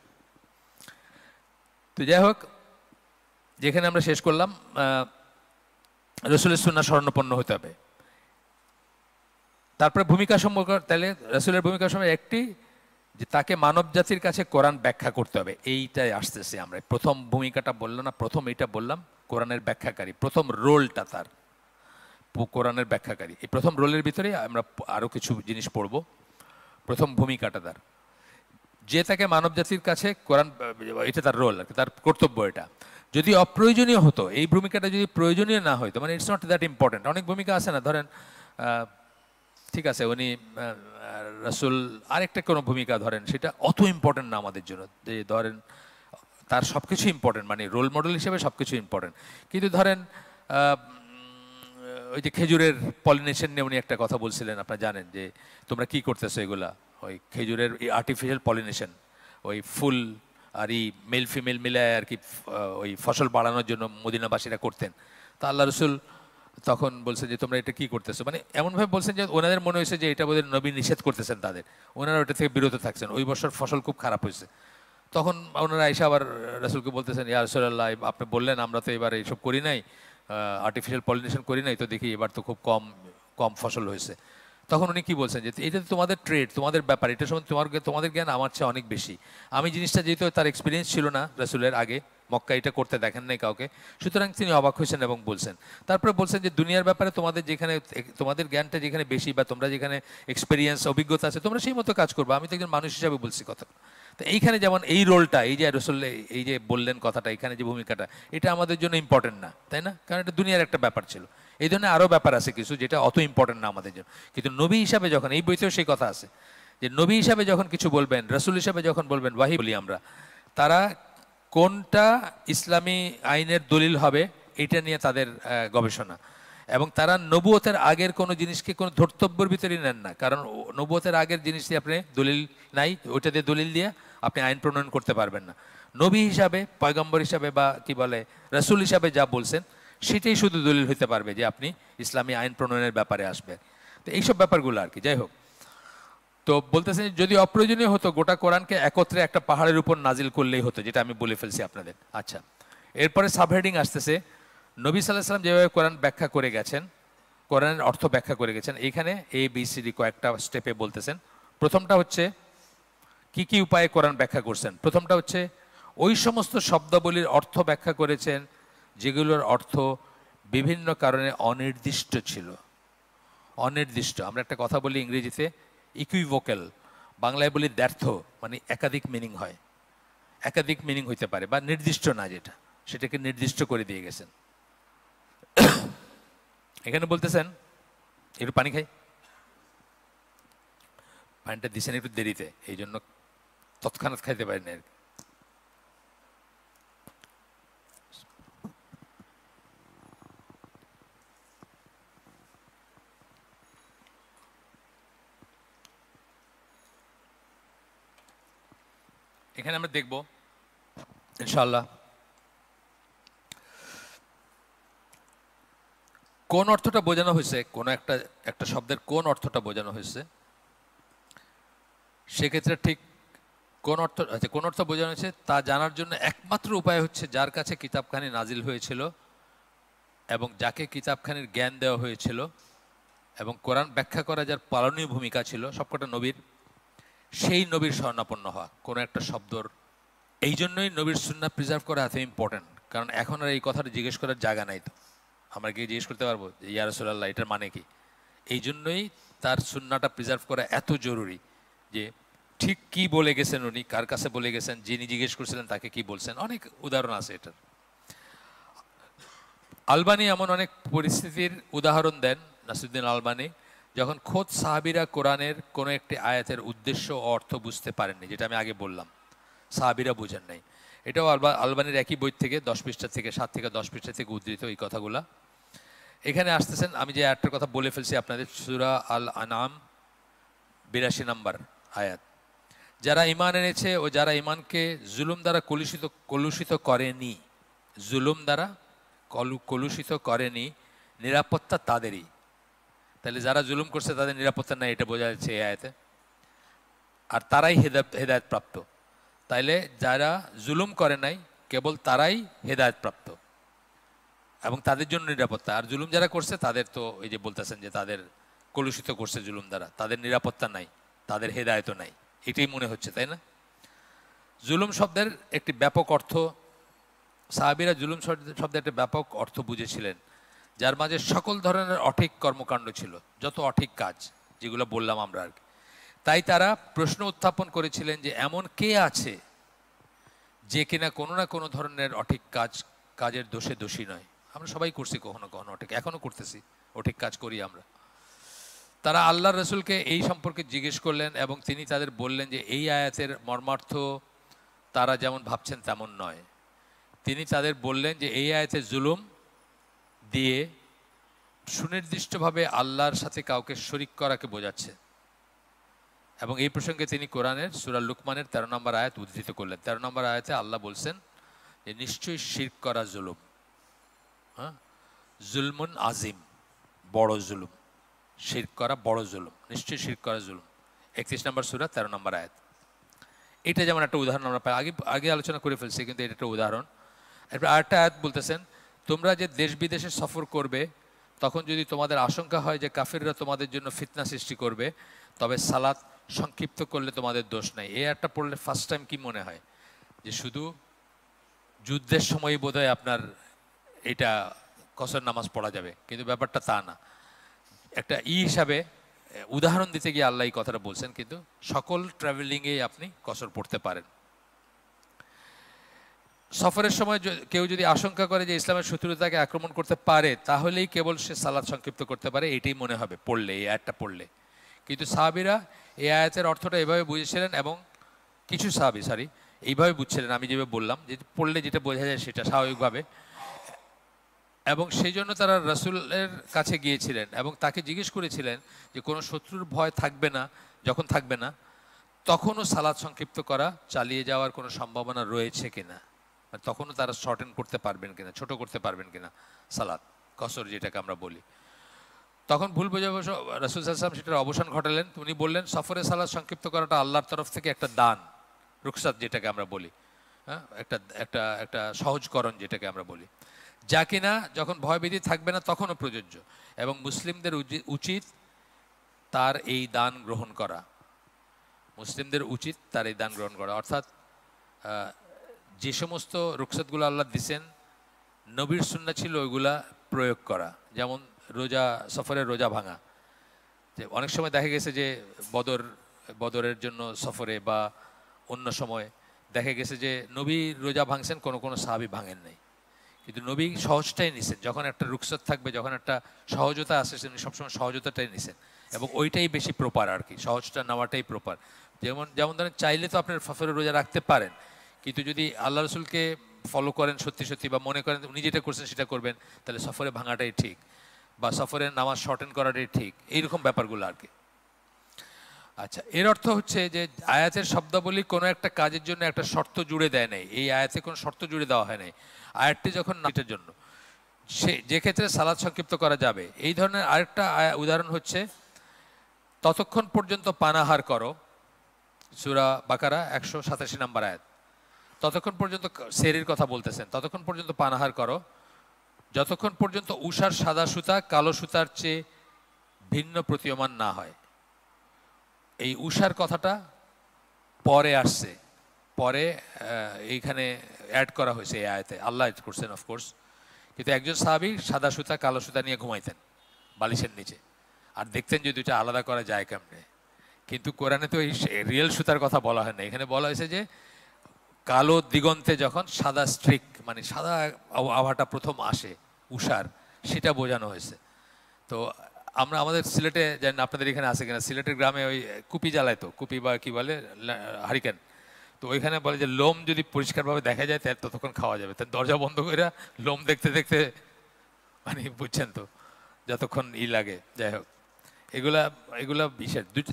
A: তো যাই হোক, যেখানে আমরা শেষ করলাম, রসুলের সুন্নাহ স্মরণাপন্ন হতে হবে। তারপরে ভূমিকা সম্পর্ক, তাহলে রসুলের ভূমিকা সময় একটি যে তাকে মানব জাতির কাছে কোরআন ব্যাখ্যা করতে হবে, এইটাই আসতেছে। আমরা প্রথম ভূমিকাটা বললাম না, প্রথম এইটা বললাম, কোরআনের ব্যাখ্যাকারী, প্রথম রোলটা তার কোরআনের ব্যাখ্যাকারী। এই প্রথম রোলের ভিতরে আমরা আরও কিছু জিনিস পড়ব। প্রথম ভূমিকাটা তার, যে তাকে মানব জাতির কাছে কোরআন, এটা তার রোল, তার কর্তব্য। এটা যদি অপ্রয়োজনীয় হতো, এই ভূমিকাটা যদি প্রয়োজনীয় না হতো, মানে ইটস নট দ্যাট ইম্পর্টেন্ট। অনেক ভূমিকা আছে না, ধরেন ঠিক আছে উনি রাসূল, আরেকটা কোনো ভূমিকা ধরেন, সেটা অত ইম্পর্টেন্ট না আমাদের জন্য, যে ধরেন তার সব কিছু ইম্পর্টেন্ট, মানে রোল মডেল হিসেবে সব কিছু ইম্পর্টেন্ট। কিন্তু ধরেন ওই যে খেজুরের পলিনেশন নিয়ে উনি একটা কথা বলছিলেন, আপনারা জানেন যে তোমরা কি করতেছো এগুলা, ওই খেজুরের আর্টিফিশিয়াল পলিনেশন, ওই ফুল আর মেল ফিমেল মিলায় আর কি ওই ফসল বাড়ানোর জন্য মদিনাবাসীরা করতেন। তা আল্লাহ রসুল তখন বলছেন যে তোমরা এটা কি করতেছো, মানে এমনভাবে বলছেন যে ওনাদের মনে হয়েছে যে এটা বোধহয় নবী নিষেধ করতেছেন তাদের, ওনারা ওটা থেকে বিরত থাকছেন। ওই বছর ফসল খুব খারাপ হয়েছে, তখন ওনারা এসে আবার রাসূলকে বলতেছেন, ইয়া রাসূলুল্লাহ আপনি বললেন আমরা তো এবার এইসব করি নাই, আর্টিফিশিয়াল পলিনেশন করি নাই, তো দেখি এবার তো খুব কম ফসল হয়েছে। তখন উনি কি বলছেন যে এটা তো তোমাদের ট্রেড, তোমাদের ব্যাপার, এটা সময় তোমাদের জ্ঞান আমার চেয়ে অনেক বেশি। আমি জিনিসটা যেহেতু তার এক্সপিরিয়েন্স ছিল না রাসূলের আগে, মক্কা এটা করতে দেখেন নাই কাউকে, সুতরাং তিনি অবাক হয়েছেন এবং বলছেন। তারপরে বলছেন যে দুনিয়ার ব্যাপারে তোমাদের জ্ঞানটা যেখানে বেশি, বা তোমরা যেখানে এক্সপিরিয়েন্স অভিজ্ঞতা আছে, তোমরা সেই মতো কাজ করবে। আমি তো একজন মানুষ হিসাবে বলছি কথা। তো এইখানে যেমন এই রোলটা, এই যে রাসূল এই যে বললেন কথাটা, এখানে যে ভূমিকাটা, এটা আমাদের জন্য ইম্পর্টেন্ট না, তাই না? কারণ এটা দুনিয়ার একটা ব্যাপার ছিল। এই ধরনের আরও ব্যাপার আছে কিছু যেটা অত ইম্পর্টেন্ট না আমাদের জন্য, কিন্তু নবী হিসাবে যখন, এই বইতেও সেই কথা আছে যে নবী হিসাবে যখন কিছু বলবেন, রাসূল হিসাবে যখন বলবেন, ওয়াহি বলি আমরা, তারা কোনটা ইসলামী আইনের দলিল হবে এটা নিয়ে তাদের গবেষণা। এবং তারা নবুয়তের আগের কোনো জিনিসকে কোনো ধর্তব্যের ভিতরে নেন না, কারণ নবুয়তের আগের জিনিসটি আপনি দলিল নাই, ওইটা দিয়ে দলিল দিয়ে আপনি আইন প্রণয়ন করতে পারবেন না। নবী হিসাবে, পয়গম্বর হিসাবে বা কি বলে রাসূল হিসাবে যা বলছেন সেটাই শুধু দলিল হতে পারবে যে আপনি ইসলামী আইন প্রণয়নের ব্যাপারে আসবে। তো এইসব ব্যাপারগুলো আর কি। যাই হোক, তো বলতেছেন যদি অপ্রয়োজনীয় হতো গোটা কোরআনকে একত্রে একটা পাহাড়ের উপর নাজিল করলেই হতো, যেটা আমি বলে ফেলছি আপনাদের। আচ্ছা, এরপরে সাবহেডিং আসতেছে, নবী সাল্লাল্লাহু আলাইহি ওয়াসাল্লাম যেভাবে কোরআন ব্যাখ্যা করে গেছেন, কোরআনের অর্থ ব্যাখ্যা করে গেছেন, এইখানে ABCD কয়েকটা স্টেপে বলতেছেন। প্রথমটা হচ্ছে কি কি উপায়ে কোরআন ব্যাখ্যা করছেন। প্রথমটা হচ্ছে ওই সমস্ত শব্দাবলীর অর্থ ব্যাখ্যা করেছেন যেগুলোর অর্থ বিভিন্ন কারণে অনির্দিষ্ট ছিল। অনির্দিষ্ট, আমরা একটা কথা বলি ইংরেজিতে ইকুইভোক্যাল, বাংলায় বলি দ্ব্যর্থ, মানে একাধিক মিনিং হয়, একাধিক মিনিং হইতে পারে, বা নির্দিষ্ট না যেটা, সেটাকে নির্দিষ্ট করে দিয়ে গেছেন। এখানে বলতেছেন, একটু পানি খাই, পানিটা দিচ্ছেন একটু দেরিতে, এই জন্য তৎক্ষণাৎ খাইতে পারেন আর কি। এখানে আমরা দেখব ইনশাআল্লাহ কোন অর্থটা বোঝানো হয়েছে, কোন একটা শব্দের কোন অর্থটা বোঝানো হয়েছে, সেক্ষেত্রে ঠিক কোন অর্থ, আচ্ছা কোন অর্থ বোঝানো হয়েছে তা জানার জন্য একমাত্র উপায় হচ্ছে যার কাছে কিতাবখানি নাজিল হয়েছিল এবং যাকে কিতাবখানির জ্ঞান দেওয়া হয়েছিল এবং কোরআন ব্যাখ্যা করা যার পালনীয় ভূমিকা ছিল সবকটা নবীর, সেই নবীর শরণাপন্ন হওয়া কোনো একটা শব্দর। এই জন্যই নবীর সুন্নাহ প্রিজার্ভ করা এত ইম্পর্টেন্ট, কারণ এখন আর এই কথাটা জিজ্ঞেস করার জায়গা নাই। তো আমরা কি জিজ্ঞেস করতে পারবো যে ইয়া রাসূলুল্লাহ এটার মানে কি? এই জন্যই তার সুন্নাহটা প্রিজার্ভ করা এত জরুরি, যে ঠিক কি বলে গেছেন উনি, কার কাছে বলে গেছেন, যিনি জিজ্ঞেস করছিলেন তাকে কি বলছেন, অনেক উদাহরণ আছে এটার। আলবানি এমন অনেক পরিস্থিতির উদাহরণ দেন, নাসিরুদ্দিন আলবানি, যখন খোদ সাহাবীরা কোরআনের কোনো একটি আয়াতের উদ্দেশ্য ও অর্থ বুঝতে পারেননি, যেটা আমি আগে বললাম সাহাবীরা বুঝেন নাই। এটাও আলবানির একই বই থেকে 10 পৃষ্ঠা থেকে 7 থেকে 10 পৃষ্ঠা থেকে উদ্ধৃত এই কথাগুলা। এখানে আসতেছেন, আমি যে আয়াতটার কথা বলে ফেলছি আপনাদের, সূরা আল আনাম 82 নম্বর আয়াত, যারা ঈমান এনেছে ও যারা ঈমানকে জুলুম দ্বারা কলুষিত করেনি, জুলুম দ্বারা কলুষিত করেনি, নিরাপত্তা তাদেরই। তাহলে যারা জুলুম করছে তাদের নিরাপত্তা নাই, এটা বোঝা যাচ্ছে এই আয়াতে। আর তারাই হেদায়েত প্রাপ্ত। তাইলে যারা জুলুম করে নাই কেবল তারাই হেদায়েত প্রাপ্ত এবং তাদের জন্য নিরাপত্তা। আর জুলুম যারা করছে তাদের তো এই যে বলতেছেন যে তাদের কলুষিত করছে জুলুম দ্বারা, তাদের নিরাপত্তা নাই, তাদের হেদায়েতও নাই, এটাই মনে হচ্ছে, তাই না? জুলুম শব্দের একটি ব্যাপক অর্থ, সাহাবীরা জুলুম শব্দের একটা ব্যাপক অর্থ বুঝেছিলেন, যার মাঝে সকল ধরনের অঠিক কর্মকাণ্ড ছিল, যত অঠিক কাজ যেগুলো বললাম আমরা আর কি। তাই তারা প্রশ্ন উত্থাপন করেছিলেন যে এমন কে আছে যে কিনা কোনো না কোনো ধরনের অঠিক কাজের দোষে দোষী নয়। আমরা সবাই করছি কখনো কখনো অঠিক, এখনো করতেছি, অঠিক কাজ করি আমরা। তারা আল্লাহর রাসূলকে এই সম্পর্কে জিজ্ঞেস করলেন এবং তিনি তাদের বললেন যে এই আয়াতের মর্মার্থ তারা যেমন ভাবছেন তেমন নয়। তিনি তাদের বললেন যে এই আয়াতে জুলুম দিয়ে সুনির্দিষ্টভাবে আল্লাহর সাথে কাউকে শরিক করাকে বোঝাচ্ছে। এবং এই প্রসঙ্গে তিনি কোরআনের সূরা লুকমানের 13 নম্বর আয়াত উদ্ধৃত করলেন। 13 নম্বর আয়াতে আল্লাহ বলছেন যে নিশ্চয়ই শিরক করা জুলুম, হ্যাঁ, জুলমুন আজিম, বড় জুলুম, শিরক করা বড় জুলুম, নিশ্চয়ই শিরক করা জুলুম। 31 নম্বর সূরা 13 নম্বর আয়াত। এটা যেমন একটা উদাহরণ আমরা পাই, আগে আলোচনা করে ফেলছি, কিন্তু এটা একটা উদাহরণ। এরপর আরেকটা আয়াত বলতেছেন, তোমরা যে দেশ বিদেশে সফর করবে তখন যদি তোমাদের আশঙ্কা হয় যে কাফিররা তোমাদের জন্য ফিতনা সৃষ্টি করবে, তবে সালাত সংক্ষিপ্ত করলে তোমাদের দোষ নাই। এই আয়াতটা পড়লে ফার্স্ট টাইম কি মনে হয় যে শুধু যুদ্ধের সময় বোধহয় আপনার এটা কসর নামাজ পড়া যাবে, কিন্তু ব্যাপারটা তা না। একটা হিসাবে উদাহরণ দিতে গিয়ে আল্লাহ এই কথাটা বলছেন, কিন্তু সকল ট্রাভেলিংয়ে আপনি কসর পড়তে পারেন। সফরের সময় কেউ যদি আশঙ্কা করে যে ইসলামের শত্রু তাকে আক্রমণ করতে পারে, তাহলেই কেবল সে সালাত সংক্ষিপ্ত করতে পারে, এটাই মনে হবে পড়লে, এই আয়াতটা পড়লে। কিন্তু সাহাবীরা এই আয়াতের অর্থটা এভাবে বুঝেছিলেন এবং কিছু সাহাবী এইভাবে বুঝছিলেন, আমি যেভাবে বললাম, যে পড়লে যেটা বোঝা যায় সেটা স্বাভাবিকভাবে। এবং সেই জন্য তারা রাসূলের কাছে গিয়েছিলেন এবং তাকে জিজ্ঞেস করেছিলেন যে কোনো শত্রুর ভয় থাকবে না, যখন থাকবে না তখনও সালাত সংক্ষিপ্ত করা চালিয়ে যাওয়ার কোনো সম্ভাবনা রয়েছে কিনা, তখনও তারা শর্টেন করতে পারবেন কিনা, ছোট করতে পারবেন কিনা সালাত, কসর যেটাকে আমরা বলি। তখন ভুল বোঝাবুঝি রাসূল সাল্লাল্লাহু আলাইহি ওয়াসাল্লাম সেটার অবসান ঘটালেন। উনি বললেন সফরে সালাত সংক্ষিপ্ত করাটা আল্লাহর তরফ থেকে একটা দান, রুখসাত যেটাকে আমরা বলি, হ্যাঁ, একটা একটা একটা সহজকরণ যেটাকে আমরা বলি, যা কিনা যখন ভয়ভীতি থাকবে না তখনও প্রযোজ্য এবং মুসলিমদের উচিত তার এই দান গ্রহণ করা, মুসলিমদের উচিত তার এই দান গ্রহণ করা। অর্থাৎ যে সমস্ত রুখসাতগুলো আল্লাহ দিছেন নবীর সুন্নাহ ছিল ওইগুলা প্রয়োগ করা, যেমন রোজা, সফরের রোজা ভাঙা। যে অনেক সময় দেখা গেছে যে বদরের জন্য সফরে বা অন্য সময় দেখা গেছে যে নবী রোজা ভাঙছেন, কোনো কোনো সাহাবী ভাঙেন নাই, কিন্তু নবী সহজটাই নিছেন। যখন একটা রুখসাত থাকবে, যখন একটা সহজতা আসে, তিনি সবসময় সহজতাটাই নিছেন এবং ওইটাই বেশি প্রপার আর কি, সহজটা নেওয়াটাই প্রপার। যেমন যেমন ধরেন চাইলে তো আপনার সফরের রোজা রাখতে পারেন, কিন্তু যদি আল্লাহ রসুলকে ফলো করেন সত্যি সত্যি বা মনে করেন উনি যেটা করছেন সেটা করবেন, তাহলে সফরে ভাঙাটাই ঠিক বা সফরের নামাজ শর্টেন করাটাই ঠিক, এইরকম ব্যাপারগুলো আর কি। আচ্ছা, এর অর্থ হচ্ছে যে আয়াতের শব্দাবলী কোনো একটা কাজের জন্য একটা শর্ত জুড়ে দেয় নাই, এই আয়াতে কোনো শর্ত জুড়ে দেওয়া হয় নাই। আয়াতটি যখন এটার জন্য যে ক্ষেত্রে সালাত সংক্ষিপ্ত করা যাবে, এই ধরনের আরেকটা উদাহরণ হচ্ছে ততক্ষণ পর্যন্ত পানাহার করো, সূরা বাকারা 187 নম্বর আয়াত। ততক্ষণ পর্যন্ত সেরির কথা বলতেছেন, ততক্ষণ পর্যন্ত পানাহার করো যতক্ষণ পর্যন্ত উষার সাদা সুতা কালো সুতার চেয়ে ভিন্ন প্রতীয়মান না হয়। এই উষার কথাটা পরে আসছে, পরে এইখানে অ্যাড করা হয়েছে এই আয়াতে, আল্লাহ অ্যাড করছেন অফকোর্স। কিন্তু একজন সাহাবী সাদা সুতা কালো সুতা নিয়ে ঘুমাইতেন বালিশের নিচে, আর দেখতেন যে দুইটা আলাদা করা যায় কেমনে। কিন্তু কোরআনে তো এই রিয়েল সুতার কথা বলা হয় না, এখানে বলা হয়েছে যে কালো দিগন্তে যখন সাদা স্ট্রিক, মানে সাদা আভাটা প্রথম আসে উষার, সেটা বোঝানো হয়েছে। তো আমরা আমাদের সিলেটে জানি, আপনাদের এখানে আছে কিনা, সিলেটের গ্রামে ওই কুপি জ্বালায়, তো কুপি বা কি বলে হারিকেন, তো ওইখানে বলে যে লোম যদি পরিষ্কারভাবে দেখা যায় তাহলে ততক্ষণ খাওয়া যাবে, তাই দরজা বন্ধ করে লোম দেখতে দেখতে, মানে বুঝছেন তো, যতক্ষণ লাগে। যাই হোক, এগুলা এগুলা বিশেষ দুটো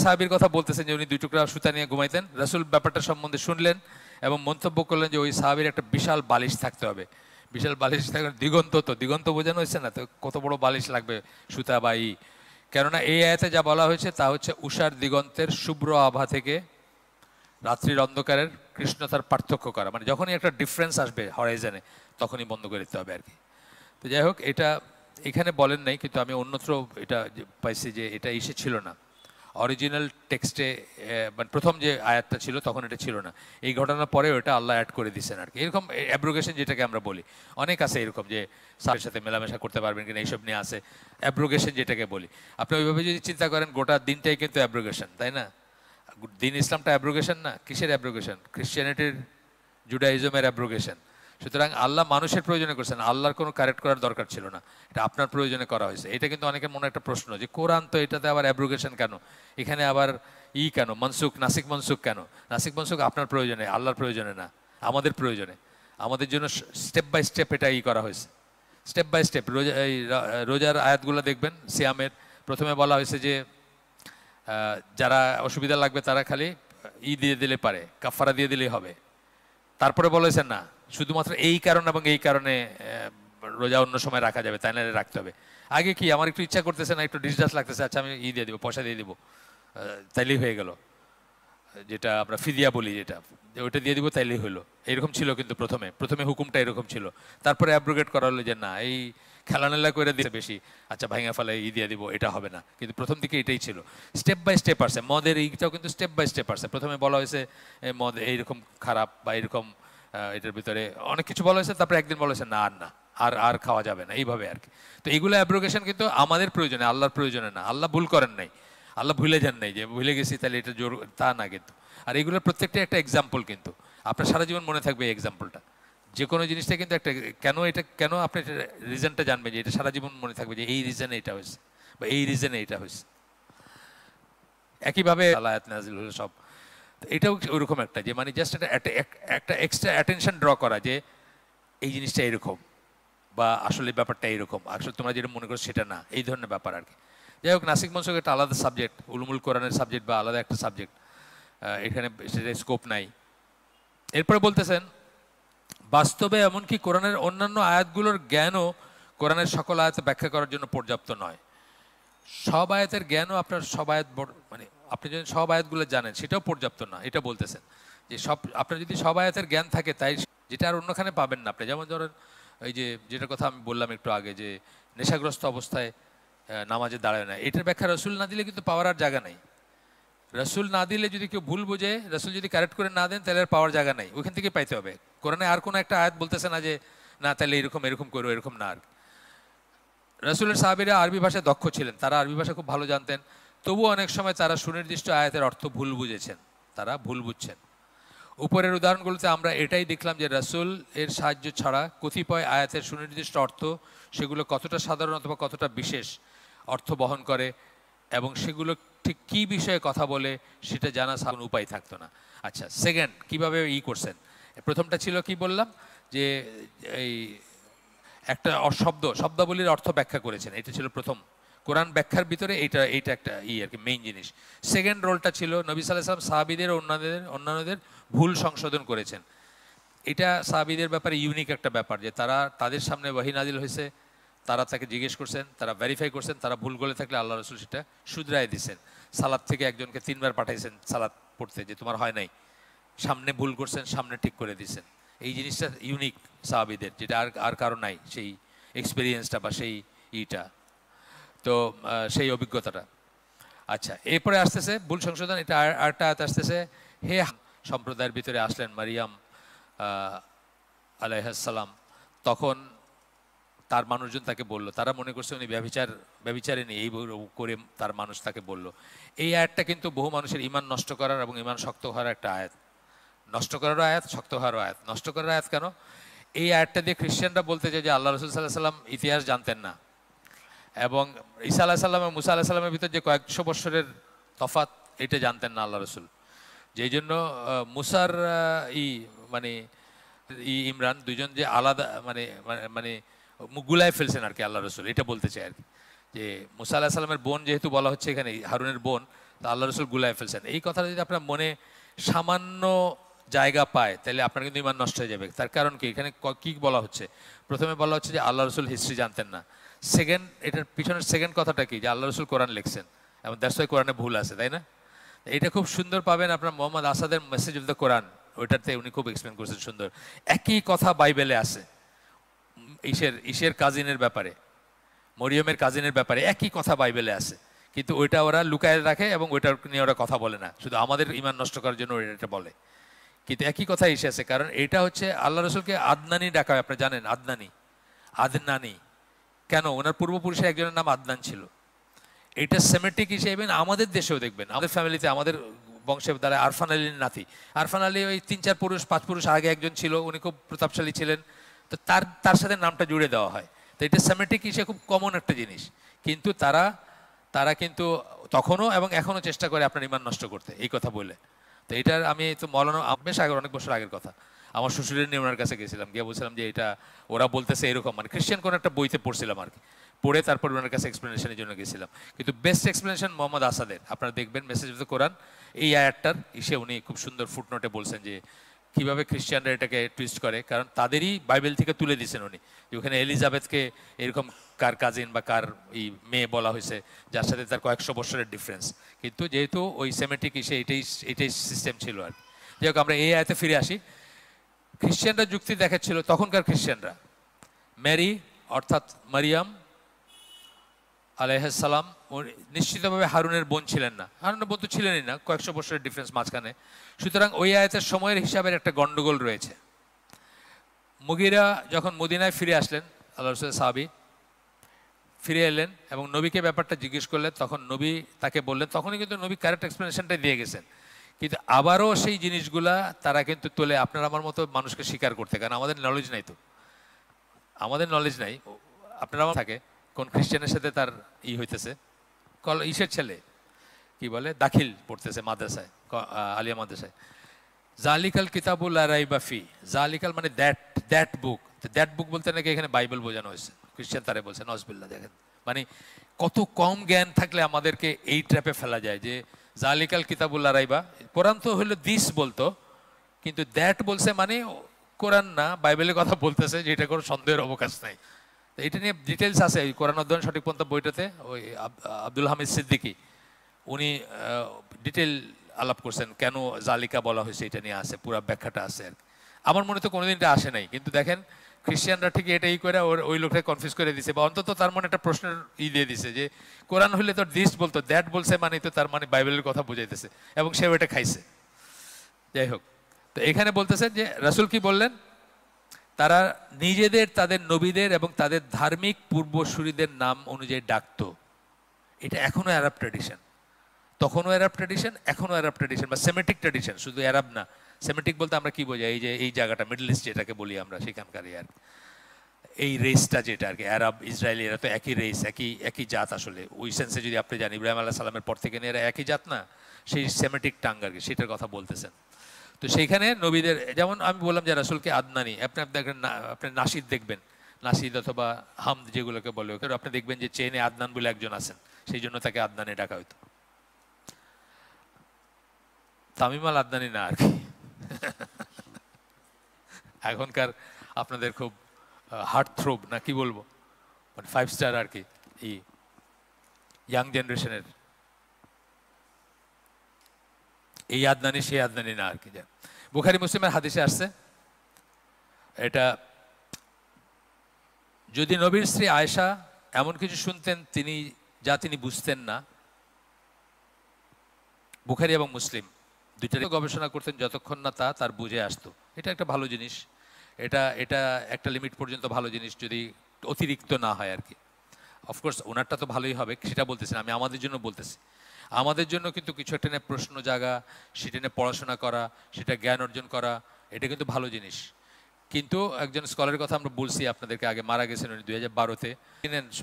A: সাহাবীর কথা বলতেছেন যে উনি 2 টুকরা সুতা নিয়ে ঘুমাইতেন। রাসূল ব্যাপারটা সম্বন্ধে শুনলেন এবং মন্তব্য করলেন যে ওই সাহাবীর একটা বিশাল বালিশ থাকতে হবে। বিশাল বালিশ থাকবে, দিগন্ত, তো দিগন্ত বোঝানো হয়েছে না, তো কত বড় বালিশ লাগবে সুতা বা কেননা এই আয়াতে যা বলা হয়েছে তা হচ্ছে উষার দিগন্তের শুভ্র আভা থেকে রাত্রির অন্ধকারের কৃষ্ণতার পার্থক্য করা, মানে যখনই একটা ডিফারেন্স আসবে হরাইজনে তখনই বন্ধ করে দিতে হবে আর কি। তো যাই হোক, এটা এখানে বলেন নাই, কিন্তু আমি অন্যত্র এটা পাইছি যে এটা ছিল না অরিজিনাল টেক্সটে, মানে প্রথম যে আয়াতটা ছিল তখন এটা ছিল না। এই ঘটনার পরেও এটা আল্লাহ অ্যাড করে দিচ্ছেন আর কি। এরকম অ্যাব্রোগেশন যেটাকে আমরা বলি, অনেক আছে এরকম যে সাথে সাথে মেলামেশা করতে পারবেন কিনা এইসব নিয়ে আছে অ্যাব্রোগেশন যেটাকে বলি। আপনি ওইভাবে যদি চিন্তা করেন গোটা দিনটাই কিন্তু অ্যাব্রোগেশন, তাই না? দিন ইসলামটা অ্যাব্রোগেশন না, কিসের অ্যাব্রোগেশন? ক্রিশ্চিয়ানিটির, জুডাইজমের অ্যাব্রোগেশন। সুতরাং আল্লাহ মানুষের প্রয়োজনে করছেন, আল্লাহর কোনো কারেক্ট করার দরকার ছিল না, এটা আপনার প্রয়োজনে করা হয়েছে। এটা কিন্তু অনেকের মনে একটা প্রশ্ন যে কোরআন তো এটাতে আবার অ্যাব্রোগেশন কেন, এখানে আবার কেন মনসুখ, নাসিক মনসুখ কেন? নাসিক মনসুখ আপনার প্রয়োজনে, আল্লাহর প্রয়োজনে না, আমাদের প্রয়োজনে। আমাদের জন্য স্টেপ বাই স্টেপ এটা করা হয়েছে, স্টেপ বাই স্টেপ। রোজার আয়াতগুলো দেখবেন, সিয়ামের প্রথমে বলা হয়েছে যে যারা অসুবিধা লাগবে তারা খালি দিয়ে দিলে পারে, কাফারা দিয়ে দিলেই হবে। তারপরে বলেছেন না শুধুমাত্র এই কারণ এবং এই কারণে রোজা অন্য সময় রাখা যাবে, তাই না রাখতে হবে। আগে কি আমার একটু ইচ্ছা করতেছে না, একটু ডিসডাস লাগতেছে, আচ্ছা আমি দিয়ে দিব, পয়সা দিয়ে দিব, তাইলেই হয়ে গেল, যেটা আমরা ফিদিয়া বলি, যেটা ওইটা দিয়ে দিব তাইলেই হলো, এরকম ছিল। কিন্তু প্রথমে হুকুমটা এরকম ছিল, তারপরে অ্যাব্রোগেট করা হলো যে না, এই খেলানেলা করে দিতে বেশি, আচ্ছা ভাঙা ফেলে দিয়ে দিব, এটা হবে না। কিন্তু প্রথম দিকে এটাই ছিল, স্টেপ বাই স্টেপ আসছে। মদের এইটাও কিন্তু স্টেপ বাই স্টেপ আসছে। প্রথমে বলা হয়েছে মদ এইরকম খারাপ বা এরকম, এটার ভিতরে অনেক কিছু বলা হয়েছে, তারপরে একদিন বলা হয়েছে না আর না, আর খাওয়া যাবে না, এইভাবে আর কি। তো এইগুলো অ্যাব্রোগেশন কিন্তু আমাদের প্রয়োজনে, আল্লাহর প্রয়োজনে না। আল্লাহ ভুল করেন নাই, আল্লাহ ভুলে যান নাই যে ভুলে গেছি তাহলে এটা জোর, তা না কিন্তু। আর এগুলোর প্রত্যেকটা একটা এক্সাম্পল, কিন্তু আপনার সারা জীবন মনে থাকবে এই এক্সাম্পলটা। যে কোনো জিনিসটা কিন্তু একটা কেন আপনি রিজনটা জানবেন, যে এটা সারা জীবন মনে থাকবে যে এই রিজনে এটা হয়েছে বা এই রিজনে এটা হয়েছে। একইভাবে আয়াত নাজিল হলো সব, এটাও ওইরকম একটা, যে মানে জাস্ট একটা এক্সট্রা অ্যাটেনশন ড্র করা যে এই জিনিসটা এরকম, বা আসলে ব্যাপারটা এরকম, আসলে তোমরা যেটা মনে করো সেটা না, এই ধরনের ব্যাপার আর কি। যাই হোক, নাসিক মনসুখ একটা আলাদা সাবজেক্ট, উলুমুল কোরআনের সাবজেক্ট বা আলাদা একটা সাবজেক্ট, এখানে সেটা স্কোপ নাই। এরপরে বলতেছেন বাস্তবে এমনকি কোরআনের অন্যান্য আয়াতগুলোর জ্ঞানও কোরআনের সকল আয়াত ব্যাখ্যা করার জন্য পর্যাপ্ত নয়। সব আয়াতের জ্ঞানও আপনার সব আয়াত মানে আপনি যদি সব আয়াতগুলো জানেন সেটাও পর্যাপ্ত না, এটা বলতেছেন যে সব আপনার যদি সব আয়াতের জ্ঞান থাকে তাই যেটা আর অন্যখানে পাবেন না আপনি। যেমন ধরেন এই যে যেটার কথা আমি বললাম একটু আগে, যে নেশাগ্রস্ত অবস্থায় নামাজে দাঁড়ায় না, এটার ব্যাখ্যা রসুল না দিলে কিন্তু পাওয়ার আর জায়গা নাই। রসুল না দিলে যদি কেউ ভুল বুঝে, রসুল যদি কারেক্ট করে না দেন, তাহলে আর পাওয়ার জায়গা নাই, ওইখান থেকে পাইতে হবে। কোরআনে আর কোনো একটা আয়াত বলতেছে না যে না তাহলে এরকম এরকম করো, এরকম না। আর রসুলের সাহাবীরা আরবি ভাষায় দক্ষ ছিলেন, তারা আরবি ভাষা খুব ভালো জানতেন, তবুও অনেক সময় তারা সুনির্দিষ্ট আয়াতের অর্থ ভুল বুঝেছেন, তারা ভুল বুঝছেন। উপরের উদাহরণগুলোতে আমরা এটাই দেখলাম যে রসুল এর সাহায্য ছাড়া কতিপয় আয়াতের সুনির্দিষ্ট অর্থ, সেগুলো কতটা সাধারণ অথবা কতটা বিশেষ অর্থ বহন করে এবং সেগুলো ঠিক কী বিষয়ে কথা বলে সেটা জানা কোনো উপায় থাকতো না। আচ্ছা, সেকেন্ড কীভাবে করছেন, প্রথমটা ছিল কি বললাম যে এই একটা শব্দাবলীর অর্থ ব্যাখ্যা করেছেন, এটা ছিল প্রথম কোরআন ব্যাখ্যার ভিতরে, এইটা একটা আর কি মেইন জিনিস। সেকেন্ড রোলটা ছিল নবী সাল্লাল্লাহু আলাইহি ওয়াসাল্লাম সাহাবীদের অন্যান্যদের ভুল সংশোধন করেছেন। এটা সাহাবীদের ব্যাপারে ইউনিক একটা ব্যাপার যে তারা তাদের সামনে ওহী নাজিল হয়েছে, তারা তাকে জিজ্ঞেস করছেন, তারা ভেরিফাই করছেন, তারা ভুল করে থাকলে আল্লাহ রাসূল সেটা শুধরায় দিয়েছেন। সালাত থেকে একজনকে 3 বার পাঠাইছেন সালাত পড়তে, যে তোমার হয় নাই, সামনে ভুল করছেন, সামনে ঠিক করে দিয়েছেন। এই জিনিসটা ইউনিক সাহাবীদের, যেটা আর কারো নাই সেই এক্সপিরিয়েন্সটা বা সেই তো সেই অভিজ্ঞতাটা। আচ্ছা, এরপরে আসতেছে ভুল সংশোধন, এটা আরেকটা আয়াত আসতেছে, হে সম্প্রদায়ের ভিতরে আসলেন মারিয়াম আলাইহিস সালাম, তখন তার মানুষজন তাকে বলল, তারা মনে করছে উনি ব্যভিচারিণী, এই করে তার মানুষ তাকে বলল। এই আয়াতটা কিন্তু বহু মানুষের ঈমান নষ্ট করার এবং ঈমান শক্ত হওয়ার একটা আয়াত, নষ্ট করারও আয়াত, শক্ত হওয়ারও আয়াত। নষ্ট করার আয়াত কেন? এই আয়াতটা দিয়ে খ্রিস্টানরা বলতে চায় যে আল্লাহ রাসূল সাল্লাল্লাহু আলাইহি সাল্লাম ইতিহাস জানতেন না, এবং ঈসা আলাইহিস সালাম এবং মুসা আলাইহিস সালামের ভিতর যে কয়েকশো বৎসরের তফাত, এটা জানতেন না আল্লাহ রসুল। যেই জন্য মুসার মানে ইমরান দুইজন যে আলাদা মানে মানে গুলায় ফেলছেন আর কি আল্লাহ রসুল, এটা বলতে চাই আর কি, যে মুসা আলাইহিস সালামের বোন যেহেতু বলা হচ্ছে এখানে, হারুনের বোন, তা আল্লাহ রসুল গুলায় ফেলছেন। এই কথাটা যদি আপনার মনে সামান্য জায়গা পায় তাহলে আপনার কিন্তু ইমান নষ্ট হয়ে যাবে। তার কারণ কি, এখানে কি বলা হচ্ছে? প্রথমে বলা হচ্ছে যে আল্লাহ রসুল হিস্ট্রি জানতেন না। সেকেন্ড, এটার পিছনের সেকেন্ড কথাটা কি, যে আল্লাহ রসুল কোরআন লিখছেন এবং দ্যাটস ওয়াই কোরআনে ভুল আছে, তাই না? এটা খুব সুন্দর পাবেন আপনার মোহাম্মদ আসাদের মেসেজ অফ দ্য কোরআন, ওইটাতে উনি খুব এক্সপ্লেন করছেন সুন্দর। একই কথা বাইবেলে আছে, ঈশের কাজিনের ব্যাপারে, মরিয়মের কাজিনের ব্যাপারে একই কথা বাইবেলে আছে, কিন্তু ওইটা ওরা লুকায় রাখে এবং ওইটা নিয়ে ওরা কথা বলে না, শুধু আমাদের ঈমান নষ্ট করার জন্য এটা বলে। কিন্তু একই কথা এসে আছে, কারণ এটা হচ্ছে আল্লাহ রসুলকে আদনানি ডাকা হয়, আপনারা জানেন আদনানি কেন? ওনার পূর্বপুরুষের একজনের নাম আদনান ছিল। এটা সেমেটিক হিসেবে আমাদের দেশেও দেখবেন, আমাদের ফ্যামিলিতে, আমাদের বংশের দ্বারা আরফান আলীর নাতি, আরফান আলী ওই 3-4 পুরুষ 5 পুরুষ আগে একজন ছিল, উনি খুব প্রতাপশালী ছিলেন, তো তার সাথে নামটা জুড়ে দেওয়া হয়। তো এটা সেমেটিক হিসেবে খুব কমন একটা জিনিস, কিন্তু তারা কিন্তু তখনও এবং এখনও চেষ্টা করে আপনার ঈমান নষ্ট করতে, এই কথা বলে। তো এটার আমি তো মৌলানা বেশ আগে, অনেক বছর আগের কথা, আমার শ্বশুরের নিয়ে ওনার কাছে গেছিলাম, গিয়ে বলছিলাম যে এটা ওরা বলতেছে এরকম, মানে খ্রিস্টান কোনো একটা বইতে পড়ছিলাম আর কি, পড়ে তারপর ওনার কাছে এক্সপ্লেনেশনের জন্য গেছিলাম। কিন্তু বেস্ট এক্সপ্লেনেশন মোহাম্মদ আসাদের, আপনারা দেখবেন মেসেজ অফ দ্য কোরআন, এই আয়াতটার উনি খুব সুন্দর ফুটনোটে বলছেন যে কীভাবে খ্রিস্টানরা এটাকে টুইস্ট করে, কারণ তাদেরই বাইবেল থেকে তুলে দিয়েছেন উনি, যে ওখানে এলিজাবেথকে এরকম কার কাজিন বা কার মেয়ে বলা হয়েছে, যার সাথে তার কয়েকশো বছরের ডিফারেন্স, কিন্তু যেহেতু ওই সেমেটিক এটাই সিস্টেম ছিল আর কি। যাই হোক, আমরা এই আয়াতে ফিরে আসি। খ্রিস্টানরা যুক্তি দেখাচ্ছিল, তখনকার খ্রিস্টানরা, মেরি অর্থাৎ মারিয়াম আলাইহিস সালাম নিশ্চিতভাবে হারুনের বোন ছিলেন না, হারুনের বোন তো ছিলেনই না, কয়েকশো বছরের ডিফারেন্স মাঝখানে। সুতরাং ওই আয়াতের সময়ের হিসাবের একটা গন্ডগোল রয়েছে। মুগিরা যখন মদিনায় ফিরে আসলেন, আল্লাহ রাসূল সাহাবী ফিরে এলেন এবং নবীকে ব্যাপারটা জিজ্ঞেস করলেন, তখন নবী তাকে বললেন, তখনই কিন্তু নবী কারেক্ট এক্সপ্লেনেশনটাই দিয়ে গেছেন, কিন্তু আবারও সেই জিনিসগুলা তারা কিন্তু তোলে আপনার আমার মতো মানুষকে স্বীকার করতে, কারণ আমাদের নলেজ নাই, তো আমাদের নলেজ নাই, আপনার আমার থাকে কোন খ্রিস্টানের সাথে তার হইতেছে, ইসের ছেলে কি বলে দাখিল পড়তেছে মাদ্রাসায়, আলিয়া মাদ্রাসায়, জালিকাল কিতাবুল লা রাইবা ফি, জালিকাল মানে দ্যাট বুক, তো দ্যাট বুক বলতে নাকি এখানে বাইবেল বোঝানো হয়েছে, খ্রিস্টান তারা বলছে নজবিল্লা। দেখেন মানে কত কম জ্ঞান থাকলে আমাদেরকে এই ট্র্যাপে ফেলা যায় যে জালিকাল কিতাবুল্লাহ রাইবা, কোরআন তো হলো দিস বলতো, কিন্তু দ্যাট বলছে মানে কোরআন না, বাইবেলের কথা বলতেছে, যেটা কোনো সন্দেহের অবকাশ নাই। এটা নিয়ে ডিটেলস আছে ওই কোরআন অধ্যয়ন সঠিক পন্থা বইটাতে, ওই আব্দুল হামিদ সিদ্দিকী উনি ডিটেল আলাপ করছেন কেন জালিকা বলা হয়েছে, এটা নিয়ে আছে পুরো ব্যাখ্যাটা আছে আর কি। আমার মনে তো কোনোদিন এটা আসে নাই, কিন্তু দেখেন খ্রিস্টানরা ঠিক এটাই করে ওই লোকটা কনফিউজ করে দিছে, বা অন্তত তার মনে একটা প্রশ্নের দিয়ে দিছে যে কোরআন হলে তো দিস বলতো, দ্যাট বলছে মানে তো তার মানে বাইবেলের কথা বুঝাইতেছে, এবং সে ওইটা খাইছে। যাই হোক, তো এখানে বলতেছেন যে রাসূল কি বললেন, তারা নিজেদের তাদের নবীদের এবং তাদের ধার্মিক পূর্বসূরীদের নাম অনুযায়ী ডাকতো। এটা এখনো অ্যারাব ট্র্যাডিশন, তখনও অ্যারাব ট্র্যাডিশন, এখনও অ্যারাব ট্র্যাডিশন, বা সেমেটিক ট্র্যাডিশন, শুধু অ্যারাব না। সেমেটিক বলতে আমরা কি বোঝাই, এই যে এই জায়গাটা মিডল ইস্ট যেটাকে বলি আমরা, সেখানকারই আর এই রেসটা যেটা আর কি, আরব ইসরায়েলি, এরা তো একই রেস, একই জাত আসলে। ওই সেন্সে যদি আপনি জানেন ইব্রাহিম আলাইহিস সালামের পর থেকে নিয়ে এরা একই জাত না, সেই সেমেটিক টাং আর কি, সেটার কথা বলতেছেন। তো সেইখানে নবীদের, যেমন আমি বললাম যে রাসূলকে আদনানি, আপনি দেখবেন আপনি নাসিদ দেখবেন, নাসিদ অথবা হামদ যেগুলোকে বলে, ওকে আপনি দেখবেন যে চেনে আদনান বলে একজন আছেন, সেই জন্য তাকে আদনানে ডাকা হইতো। তামিম আল আদনানি না আর কি। এখনকার আপনাদের খুব হার্ট থ্রোব না কি বলবো, মানে 5 স্টার আর কি, এই ইয়াং জেনারেশনের এই আদনানি সেই আদনানি না আর কি। বুখারী মুসলিমের হাদিসে আসছে, এটা যদি নবীর স্ত্রী আয়েশা এমন কিছু শুনতেন যা তিনি বুঝতেন না, বুখারী এবং মুসলিম দুইটারই গবেষণা করতেন যতক্ষণ না তার বুঝে আসতো। এটা একটা ভালো জিনিস, এটা একটা লিমিট পর্যন্ত ভালো জিনিস, যদি অতিরিক্ত না হয় আর কি। অফকোর্স ওনারটা তো ভালোই হবে, সেটা বলতেছি না, আমি আমাদের জন্য বলতেছি। আমাদের জন্য কিন্তু কিছু একটা নিয়ে প্রশ্ন জাগা, সেটা নিয়ে পড়াশোনা করা, সেটা জ্ঞান অর্জন করা, এটা কিন্তু ভালো জিনিস। কিন্তু একজন স্কলারের কথা আমরা বলছি আপনাদেরকে, আগে মারা গেছেন উনি 2012-তে,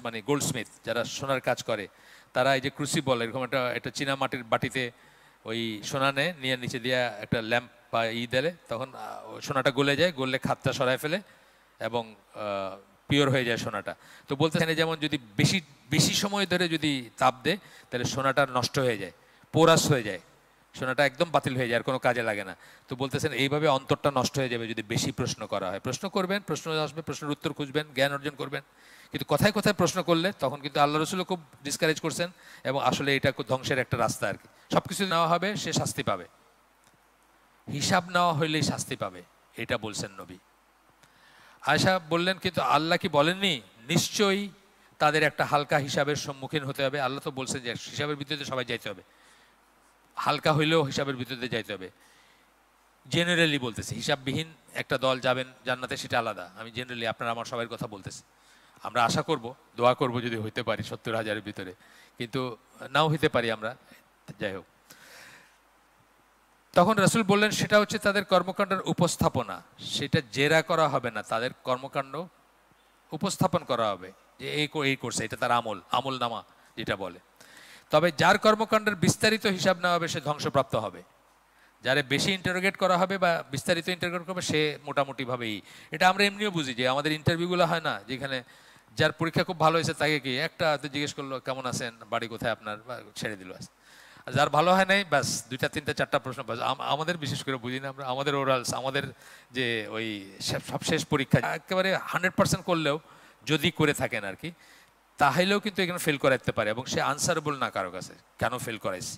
A: মানে গোল্ডস্মিথ যারা সোনার কাজ করে, তারা এই যে ক্রুসিবল এরকম একটা চীনা মাটির বাটিতে ওই সোনা নিয়ে নিচে দিয়ে একটা ল্যাম্প বা দিলে, তখন সোনাটা গলে যায়, গললে খাতটা সরায় ফেলে এবং পিওর হয়ে যায় সোনাটা। তো বলতেছেন যেমন যদি বেশি সময় ধরে যদি তাপ দেয় তাহলে সোনাটা নষ্ট হয়ে যায়, পোরাস হয়ে যায়, সোনাটা একদম বাতিল হয়ে যায়, আর কোনো কাজে লাগে না। তো বলতেছেন এইভাবে অন্তরটা নষ্ট হয়ে যাবে যদি বেশি প্রশ্ন করা হয়। প্রশ্ন করবেন, প্রশ্ন আসবে, প্রশ্নের উত্তর খুঁজবেন, জ্ঞান অর্জন করবেন, কিন্তু কথায় কথায় প্রশ্ন করলে তখন কিন্তু আল্লাহ রসুলও খুব ডিসকারেজ করছেন, এবং আসলে এটা ধ্বংসের একটা রাস্তা আর কি। সব কিছু নেওয়া হবে, সে শাস্তি পাবে, হিসাব নেওয়া হইলেই শাস্তি পাবে, এটা বলছেন নবী। আয়েশা বললেন, কিন্তু আল্লাহ কি বলেননি নিশ্চয়ই তাদের একটা হালকা হিসাবের সম্মুখীন হতে হবে? আল্লাহ তো বলছেন যে হিসাবের ভিতরে সবাই যাইতে হবে, হালকা হইলেও হিসাবের ভিতরে যাইতে হবে। জেনারেলি বলতেছি, হিসাববিহীন একটা দল যাবেন জান্নাতে সেটা আলাদা, আমি জেনারেলি আপনার আমার সবার কথা বলতেছি। আমরা আশা করব, দোয়া করব যদি হইতে পারি 70,000-এর ভিতরে, কিন্তু নাও হইতে পারি আমরা। যাই হোক, তখন রাসূল বললেন সেটা হচ্ছে তাদের কর্মকাণ্ডের উপস্থাপনা, সেটা জেরা করা হবে না, তাদের কর্মকাণ্ড উপস্থাপন করা হবে যে এই করছে, এটা তার আমল নামা যেটা বলে। তবে যার কর্মকাণ্ডের বিস্তারিত হিসাব নেওয়া হবে সে ধ্বংসপ্রাপ্ত হবে, যারে বেশি ইন্টারোগেট করা হবে বা বিস্তারিত ইন্টারোগেট করবে সে মোটামুটিভাবেই। এটা আমরা এমনিও বুঝি যে আমাদের ইন্টারভিউগুলো হয় না, যেখানে যার পরীক্ষা খুব ভালো হয়েছে তাকে কি একটা জিজ্ঞেস করলো কেমন আছেন, বাড়ি কোথায় আপনার, বা ছেড়ে দিল। আর যার ভালো হয় নাই ব্যাস 2টা 3টা 4টা প্রশ্ন। আমাদের বিশেষ করে বুঝি না আমরা, আমাদের ওরালস, আমাদের যে ওই সবশেষ পরীক্ষা একেবারে 100% করলেও যদি করে থাকেন আর কি, তাহলেও কিন্তু এখানে ফেল করাইতে পারে, এবং সে আনসারেবল না কারো কাছে কেন ফেল করাইছে।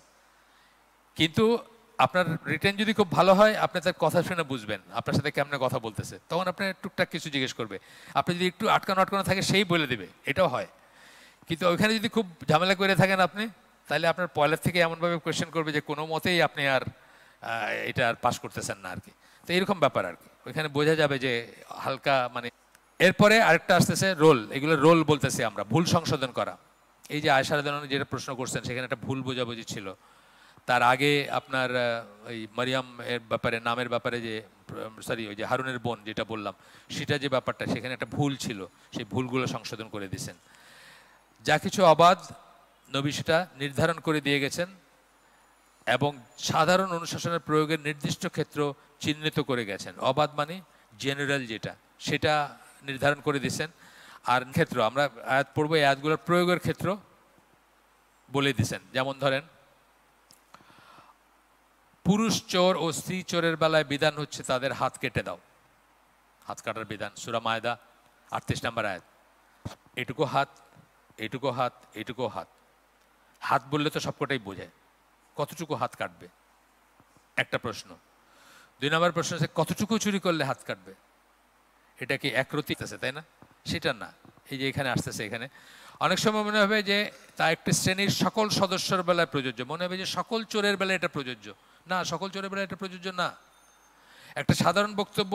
A: কিন্তু আপনার রিটেন যদি খুব ভালো হয়, আপনি তার কথা শুনে বুঝবেন আপনার সাথে কেমনে কথা বলতেছে, তখন আপনি টুকটাক কিছু জিজ্ঞেস করবে, আপনি যদি একটু আটকানো থাকে সেই বলে দেবে, এটাও হয়। কিন্তু ওইখানে যদি খুব ঝামেলা করে থাকেন আপনি, তাহলে আপনার পয়লার থেকে এমনভাবে কোয়েশ্চেন করবে যে কোনো মতেই আপনি আর এটা আর পাস করতেছেন না আর কি। তো এরকম ব্যাপার আর কি, ওইখানে বোঝা যাবে যে হালকা মানে। এরপরে আরেকটা আসতেছে রোল, এগুলো রোল বলতেছি আমরা, ভুল সংশোধন করা। এই যে আয়েশা রাদিয়াল্লাহু আনহা যেটা প্রশ্ন করছেন সেখানে একটা ভুল বোঝাবুঝি ছিল। তার আগে আপনার ওই মারিয়াম এর ব্যাপারে, নামের ব্যাপারে যে সরি ওই যে হারুনের বোন যেটা বললাম, সেটা যে ব্যাপারটা, সেখানে একটা ভুল ছিল, সেই ভুলগুলো সংশোধন করে দিয়েছেন। যা কিছু অবাধ নবী সেটা নির্ধারণ করে দিয়ে গেছেন, এবং সাধারণ অনুশাসনের প্রয়োগের নির্দিষ্ট ক্ষেত্র চিহ্নিত করে গেছেন। অবাধ মানে জেনারেল যেটা, সেটা নির্ধারণ করে দিয়েছেন। আর ক্ষেত্র আমরা আয়াত পড়বো, এই আয়াতগুলোর প্রয়োগের ক্ষেত্র বলে দিয়েছেন। যেমন ধরেন, পুরুষ চোর ও স্ত্রী চোরের বেলায় বিধান হচ্ছে তাদের হাত কেটে দাও। হাত কাটার বিধান সূরা মায়দা 38 নম্বর আয়াত। এটুকু হাত, এটুকু হাত, এটুকু হাত। হাত বললে তো সবকটাই বোঝায়, কতটুকু হাত কাটবে একটা প্রশ্ন। 2 নম্বর প্রশ্ন আছে কতটুকু চুরি করলে হাত কাটবে। এটা কি একরতি আছে, তাই না? সেটা না। এই যে এখানে আসতেছে, এখানে অনেক সময় মনে হবে যে তা একটি শ্রেণীর সকল সদস্যের বেলায় প্রযোজ্য, মনে হবে যে সকল চোরের বেলায় এটা প্রযোজ্য। না, সকল চোরের বেলায় এটা প্রযোজ্য না। একটা সাধারণ বক্তব্য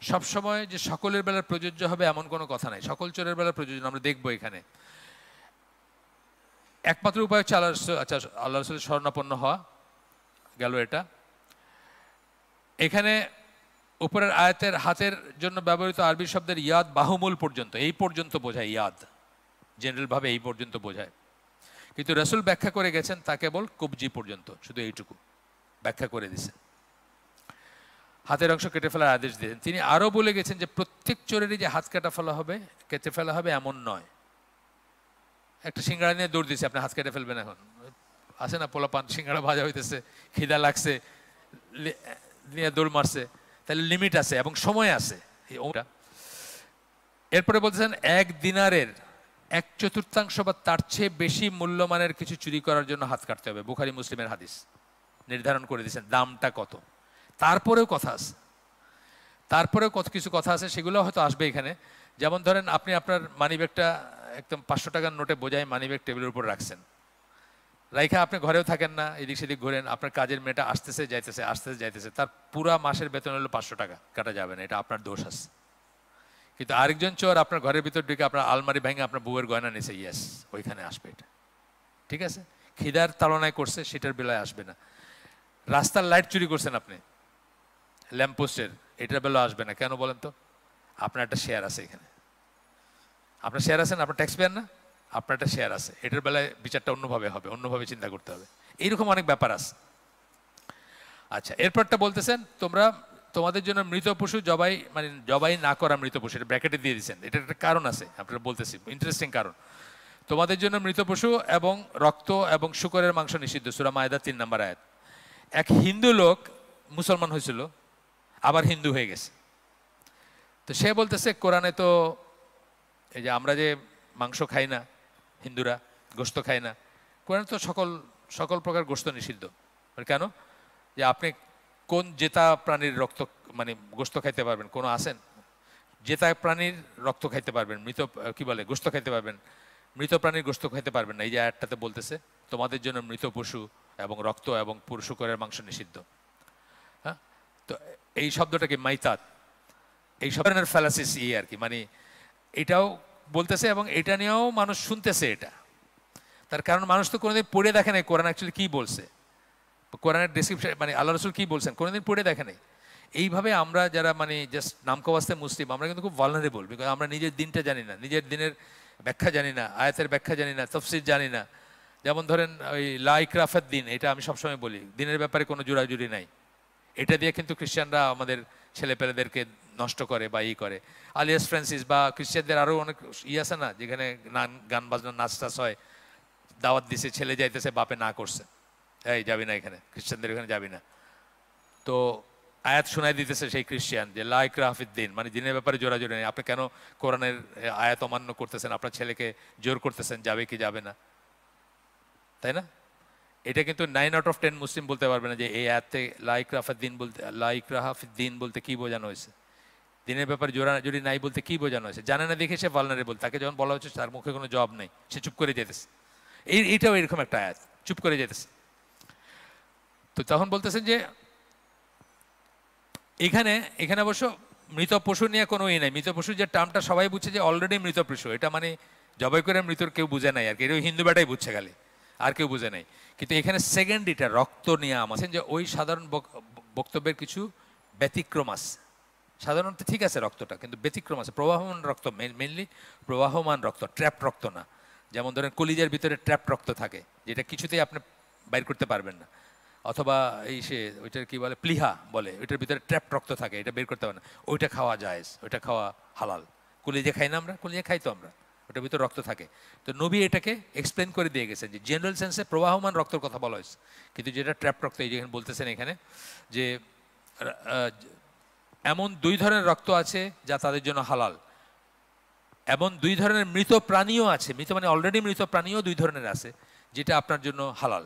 A: সবসময় যে সকলের বেলায় প্রযোজ্য হবে এমন কোনো কথা নাই। সকল চোরের বেলায় প্রযোজ্য আমরা দেখবো এখানে। একমাত্র উপায় হচ্ছে আল্লাহ রাসূলের শরণাপন্ন হওয়া গেল এটা। এখানে উপরের আয়াতের হাতের জন্য ব্যবহৃত আরবি শব্দের ইয়াদ বাহুমূল পর্যন্ত, এই পর্যন্ত বোঝায়। ইয়াদ জেনারেলভাবে এই পর্যন্ত বোঝায়, কিন্তু রাসূল ব্যাখ্যা করে গেছেন তা কেবল কবজি পর্যন্ত, শুধু এইটুকু ব্যাখ্যা করে দিয়েছেন। হাতের অংশ কেটে ফেলার আদেশ দিয়েছেন। তিনি আরও বলে গেছেন যে প্রত্যেক চোরেরই যে হাত কেটে ফেলা হবে এমন নয়। একটা সিঙ্গাড়া নিয়ে দৌড় দিয়েছে, আপনি হাত কেটে ফেলবেন। এখন আছে না, পোলাপান সিঙ্গাড়া ভাজা হইতেছে, খিদা লাগছে, নিয়ে দৌড় মারছে, তাহলে লিমিট আছে এবং সময় আছে। এরপরে বলতেছেন 1 দিনারের 1/4 বা তার চেয়ে বেশি মূল্যমানের কিছু চুরি করার জন্য হাত কাটতে হবে। বুখারী মুসলিমের হাদিস নির্ধারণ করে দিয়েছেন দামটা কত। তারপরেও কথা আছে, তারপরেও কত কিছু কথা আছে, সেগুলো হয়তো আসবে এখানে। যেমন ধরেন, আপনি আপনার মানিব্যাগটা একদম 500 টাকার নোটে বোঝায় মানিব্যাগ টেবিলের উপর রাখছেন, রাইখা আপনি ঘরেও থাকেন না, এদিক সেদিক ঘোরেন, আপনার কাজের মেয়েটা আসতেছে যাইতেছে, তার পুরা মাসের বেতন হলো 500 টাকা, কাটা যাবে না, এটা আপনার দোষ আছে। কিন্তু আরেকজন চোর আপনার ঘরের ভিতর ঢুকে আপনার আলমারি ভেঙে আপনার বউয়ের গয়না নিছে, ইয়েস, ওইখানে আসবে এটা। ঠিক আছে? খিদার তাড়নায় করছে, সেটার বেলায় আসবে না। রাস্তার লাইট চুরি করছেন আপনি, ল্যাম্পপোস্টের, এটার বেলায় আসবে না। কেন বলেন তো? আপনার একটা শেয়ার আছে এখানে, আপনার শেয়ার আছেন, আপনার ট্যাক্স পেয়ার না, আপনার একটা শেয়ার আছে, এটার বেলায় বিচারটা অন্যভাবে হবে, অন্যভাবে চিন্তা করতে হবে। এইরকম অনেক ব্যাপার আছে। আচ্ছা, এরপরটা বলতেছেন তোমাদের জন্য মৃত পশু জবাই না করা মৃত পশু, এটা ব্র্যাকেটে দিয়ে দিচ্ছেন। এটার একটা কারণ আছে, আপনারা বলতেছি, ইন্টারেস্টিং কারণ। তোমাদের জন্য মৃত পশু এবং রক্ত এবং শূকরের মাংস নিষিদ্ধ, সূরা মায়দা 3 নম্বর আয়াত। এক হিন্দু লোক মুসলমান হয়েছিল, আবার হিন্দু হয়ে গেছে। তো সে বলতেছে কোরআনে তো এই যে আমরা যে মাংস খাই না, হিন্দুরা গোশত খায় না, কোরআনে তো সকল প্রকার গোশত নিষিদ্ধ। কেন? যে আপনি কোন জেতা প্রাণীর রক্ত গোশত খাইতে পারবেন? কোনো আছেন? জেতা প্রাণীর রক্ত খাইতে পারবেন, গোশত খাইতে পারবেন, মৃত প্রাণীর গোশত খাইতে পারবেন না। এই যে আয়াতটাতে বলতেছে তোমাদের জন্য মৃত পশু এবং রক্ত এবং শূকরের মাংস নিষিদ্ধ। হ্যাঁ, তো এই শব্দটা কি মাইতাত, এই শব্দের ফ্যালাসিস আর কি, এটাও বলতেছে এবং এটা নিয়েও মানুষ শুনতেছে এটা। তার কারণ মানুষ তো কোনোদিন পড়ে দেখে নাই কোরআন অ্যাকচুয়ালি কি বলছে, কোরআনের ডেসক্রিপশন আল্লাহ রাসূল কি বলছেন কোনোদিন পড়ে দেখে নাই। এইভাবে আমরা যারা জাস্ট নামকাওয়াস্তে মুসলিম, আমরা কিন্তু খুব ভালনারেবল, বিকজ আমরা নিজের দিনটা জানি না, নিজের দিনের ব্যাখ্যা জানি না, আয়াতের ব্যাখ্যা জানি না, তাফসীর জানি না। যেমন ধরেন ওই লা ইকরাহার দিন, এটা আমি সবসময় বলি, দিনের ব্যাপারে কোনো জোড়াজুড়ি নাই। এটা দিয়ে কিন্তু খ্রিস্টানরা আমাদের ছেলেপেলেদেরকে নষ্ট করে বা করে। আলিয়াস ফ্রান্সিস বা খ্রিস্টানদের আরও অনেক আছে না, যেখানে গান বাজনা নাচ টাচ হয়, দাওয়াত দিছে, ছেলে যাইতেছে, বাপে না করছে, এই যাবি না এখানে, খ্রিস্টানদের এখানে যাবি না। তো আয়াত শোনাই দিতেছে সেই খ্রিস্টান যে লা ইকরাহা দিন, দিনের ব্যাপারে জোরাজোরি নেই। আপনি কেন কোরআনের আয়াত অমান্য করতেছেন? আপনার ছেলেকে জোর করতেছেন যাবে কি যাবে না, তাই না? এটা কিন্তু 9 out of 10 মুসলিম বলতে পারবে না যে এই আয়াতে লা ইকরাহা দিন বলতে কি বোঝানো হয়েছে, দিনের ব্যাপারে জোরাজোরি নাই বলতে কি বোঝানো হয়েছে। জানে না দেখে সে ভালনারেবল, তাকে যখন বলা হচ্ছে তার মুখে কোনো জবাব নেই, সে চুপ করে যেতেছে। এইটাও এরকম একটা আয়াত, চুপ করে যেতেছে। তো তখন বলতেছেন যে এখানে অবশ্য মৃত পশু নিয়ে কোনো নাই। মৃত পশু যে টার্মটা সবাই বুঝছে যে অলরেডি মৃত পশু, এটা জবাই করে মৃতর কেউ বুঝে নাই আর কি, এটা হিন্দু বেটাই বুঝছে খালি, আর কেউ বুঝে নাই। কিন্তু এখানে সেকেন্ড এটা রক্ত নিয়ে আমাদের যে ওই সাধারণ বক্তব্যের কিছু ব্যতিক্রম আছে। সাধারণত ঠিক আছে রক্তটা, কিন্তু ব্যতিক্রম আছে। প্রবাহমান রক্ত, মেনলি প্রবাহমান রক্ত, ট্র্যাপ রক্ত না। যেমন ধরেন কলিজার ভিতরে ট্র্যাপ রক্ত থাকে, যেটা কিছুতেই আপনি বাইর করতে পারবেন না। অথবা ওইটার কি বলে, প্লিহা বলে, ওইটার ভিতরে ট্র্যাপ রক্ত থাকে, এটা বের করতে পারে না, ওইটা খাওয়া জায়েজ, ওইটা খাওয়া হালাল। কলিজা খাই না আমরা, কলিজা খাই তো আমরা, ওটার ভিতরে রক্ত থাকে। তো নবী এটাকে এক্সপ্লেন করে দিয়ে গেছেন যে জেনারেল সেন্সে প্রবাহমান রক্তের কথা বলা হয়েছে, কিন্তু যেটা ট্র্যাপ রক্ত এই যেখানে বলতেছেন এখানে যে এমন 2 ধরনের রক্ত আছে যা তাদের জন্য হালাল, এমন 2 ধরনের মৃত প্রাণীও আছে, মৃত মানে অলরেডি মৃত প্রাণীও 2 ধরনের আছে যেটা আপনার জন্য হালাল।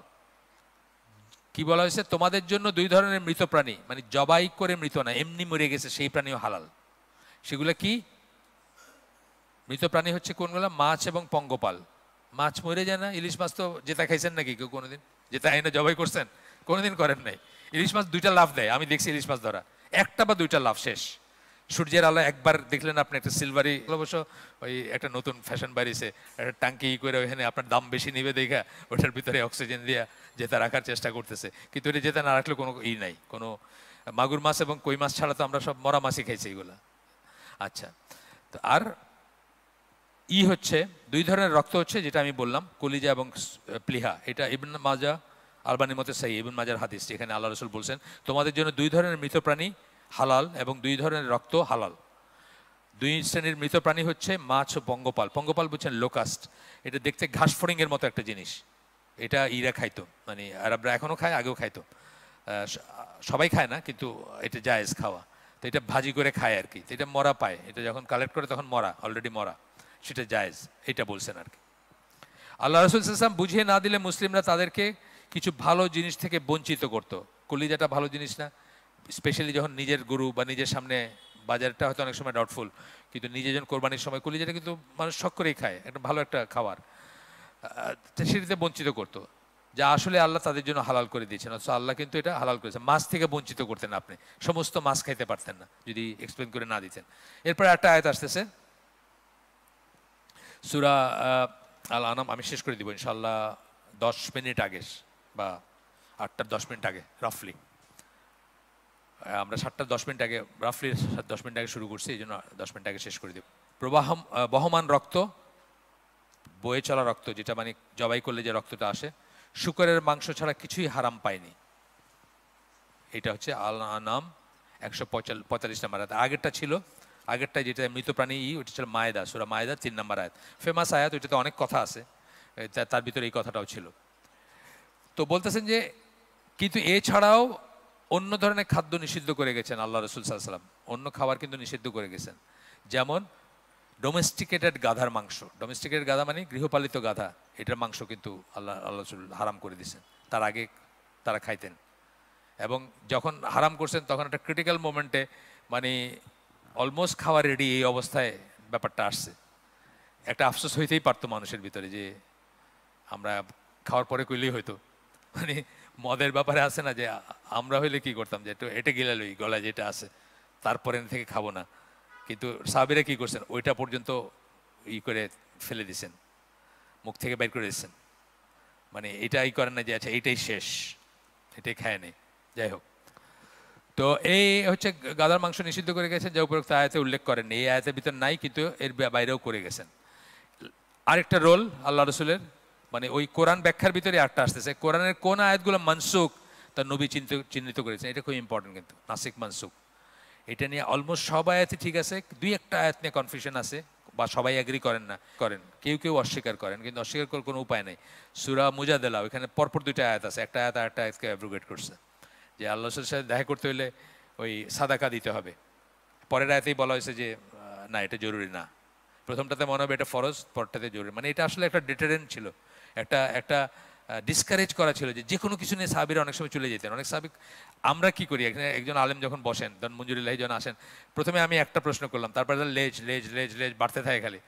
A: কি বলা হয়েছে? তোমাদের জন্য 2 ধরনের মৃত প্রাণী, মানে জবাই করে মৃত না, এমনি মরে গেছে সেই প্রাণীও হালাল। সেগুলো কি মৃত প্রাণী? হচ্ছে কোনগুলো? মাছ এবং পঙ্গপাল। মাছ মরে যায় না? ইলিশ মাছ তো জেতা খাইছেন নাকি কেউ কোনোদিন? জেতা আইনে জবাই করছেন? কোনোদিন করেন নাই। ইলিশ মাছ 2টা লাফ দেয়, আমি দেখছি ইলিশ মাছ ধরা, 1টা বা 2টা লাফ শেষ। সূর্যের আলো একবার দেখলেন আপনি একটা সিলভারি, অবশ্য ওই একটা নতুন ফ্যাশন বাড়িছে, একটা টাঙ্কি করে ওইখানে আপনার দাম বেশি নিবে দেখা ওটার ভিতরে অক্সিজেন দিয়া জেতা রাখার চেষ্টা করতেছে, কিন্তু ওটা জেতা না রাখলে কোনো নাই। কোনো মাগুর মাছ এবং কই মাছ ছাড়া তো আমরা সব মরা মাছই খাইছি এগুলা। আচ্ছা, তো আর হচ্ছে 2 ধরনের রক্ত হচ্ছে যেটা আমি বললাম, কলিজা এবং প্লিহা। এটা ইবন মাজা আলবানির মতে সহি, ইবন মাজার হাদিস, যেখানে আল্লাহ রসুল বলছেন তোমাদের জন্য 2 ধরনের মৃত প্রাণী হালাল এবং 2 ধরনের রক্ত হালাল। 2 শ্রেণীর মৃত প্রাণী হচ্ছে মাছ ও পঙ্গপাল। পঙ্গপাল বুঝছেন? লোকাস্ট। এটা দেখতে ঘাস ফড়িংয়ের মতো একটা জিনিস। এটা ইরা খাইতো, মানে আরবরা এখনও খায়, আগেও খাইতো। সবাই খায় না, কিন্তু এটা জায়েজ খাওয়া। তো এটা ভাজি করে খায় আর কি। তো এটা মরা পায়, এটা যখন কালেক্ট করে তখন মরা, অলরেডি মরা, সেটা জায়েজ, এটা বলছেন আর কি। আল্লাহ রসুল সাল্লাল্লাহু বুঝিয়ে না দিলে মুসলিমরা তাদেরকে কিছু ভালো জিনিস থেকে বঞ্চিত করত। কলিজাটা ভালো জিনিস না, স্পেশালি যখন নিজের গরু বা নিজের সামনে, বাজারটা হয়তো অনেক সময় ডাউটফুল, কিন্তু নিজে যখন কোরবানির সময় কলিজাটা কিন্তু মানুষ শখ করেই খায়, একটা ভালো একটা খাবার, সেটিতে বঞ্চিত করতো, যা আসলে আল্লাহ তাদের জন্য হালাল করে দিয়েছেন। অথচ আল্লাহ কিন্তু এটা হালাল করেছেন। মাছ থেকে বঞ্চিত করতেন আপনি, সমস্ত মাছ খাইতে পারতেন না যদি এক্সপ্লেন করে না দিতেন। এরপর একটা আয়াত আসতেছে সূরা আল আনাম, আমি শেষ করে দিব ইনশাআল্লাহ 10 মিনিট আগে, বা 8টার 10 মিনিট আগে রাফলি। আমরা 7টার 10 মিনিট আগে, রাফলি 10 মিনিট আগে শুরু করছি, এই জন্য 10 মিনিট আগে শেষ করে দেব। বহমান রক্ত, বয়ে চলা রক্ত, যেটা মানে জবাই করলে যে রক্তটা আসে, শুকরের মাংস ছাড়া কিছুই হারাম পায়নি। এটা হচ্ছে আল আনাম 145 নম্বর আয়াত। আগেরটা ছিল, আগেরটা যেটা মৃত প্রাণী, ওইটা ছিল মায়েদা, সূরা মায়েদা 3 নম্বর আয়াত, ফেমাস আয়াত। ওইটাতে অনেক কথা আছে, তার ভিতরে এই কথাটাও ছিল। তো বলতেছেন যে কিন্তু এছাড়াও অন্য ধরনের খাদ্য নিষিদ্ধ করে গেছেন আল্লাহ রসুল সাল্লাল্লাহু আলাইহি ওয়াসাল্লাম। অন্য খাবার কিন্তু নিষিদ্ধ করে গেছেন, যেমন ডোমেস্টিকেটেড গাধার মাংস। ডোমেস্টিকেটেড গাধা মানে গৃহপালিত গাধা, এটার মাংস কিন্তু আল্লাহ রসুল হারাম করে দিয়েছেন। তার আগে তারা খাইতেন, এবং যখন হারাম করছেন তখন একটা ক্রিটিক্যাল মোমেন্টে, মানে অলমোস্ট খাওয়া রেডি, এই অবস্থায় ব্যাপারটা আসছে। একটা আফসোস হইতেই পারতো মানুষের ভিতরে যে আমরা খাওয়ার পরে কইলেই হয়তো, মানে মদের ব্যাপারে আছে না যে আমরা হইলে কি করতাম, যে একটু এটে গেলে লই গলায় যেটা আছে, তারপরে থেকে খাবো না। কিন্তু সাহাবীরা কি করছেন, ওইটা পর্যন্ত করে ফেলে দিছেন, মুখ থেকে বের করে দিচ্ছেন, মানে এটাই করেন না যে আচ্ছা এইটাই শেষ, এটাই খায় নেই। যাই হোক, তো এই হচ্ছে গাধার মাংস নিষিদ্ধ করে গেছেন, যা উপরোক্ত আয়াতে উল্লেখ করেন। এই আয়াতের ভিতর নাই, কিন্তু এর বাইরেও করে গেছেন। আরেকটা রোল আল্লাহ রসুলের, মানে ওই কোরআন ব্যাখ্যার ভিতরে একটা আসতেছে, কোরআনের কোন আয়াতগুলো মানসুখ তার নবী চিহ্নিত করেছেন। এটা খুব ইম্পর্টেন্ট, কিন্তু নাসিক মানসুখ এটা নিয়ে অলমোস্ট সব আয়াতই ঠিক আছে, 2-1টা আয়াত নিয়ে কনফিউশন আছে, বা সবাই এগ্রি করেন না, কেউ কেউ অস্বীকার করেন, কিন্তু অস্বীকার করার কোনো উপায় নেই। সূরা মুজাদালা, ওইখানে পরপর 2টা আয়াত আছে, একটা আয়াত আরেকটা আয়াতকে অ্যাব্রোগেট করছে, যে আল্লাহ রসুলের সাথে দেখা করতে হলে ওই সাদাকা দিতে হবে। পরের আয়াতেই বলা হয়েছে যে না, এটা জরুরি না। প্রথমটাতে মনে হবে এটা ফরজ, পরটাতে জরুরি। মানে এটা আসলে একটা ডিটারেন্ট ছিল, একটা ডিসকারেজ করা ছিল, যে কোনো কিছু নিয়ে সাহাবীরা অনেক সময় চলে যেতেন। অনেক সাহাবী, আমরা কি করি, এখানে একজন আলেম যখন বসেন, তখন মঞ্জুরুল্লাহ যখন আসেন, প্রথমে আমি একটা প্রশ্ন করলাম, তারপরে লেজ লেজ লেজ লেজ বাড়তে থাকে, খালি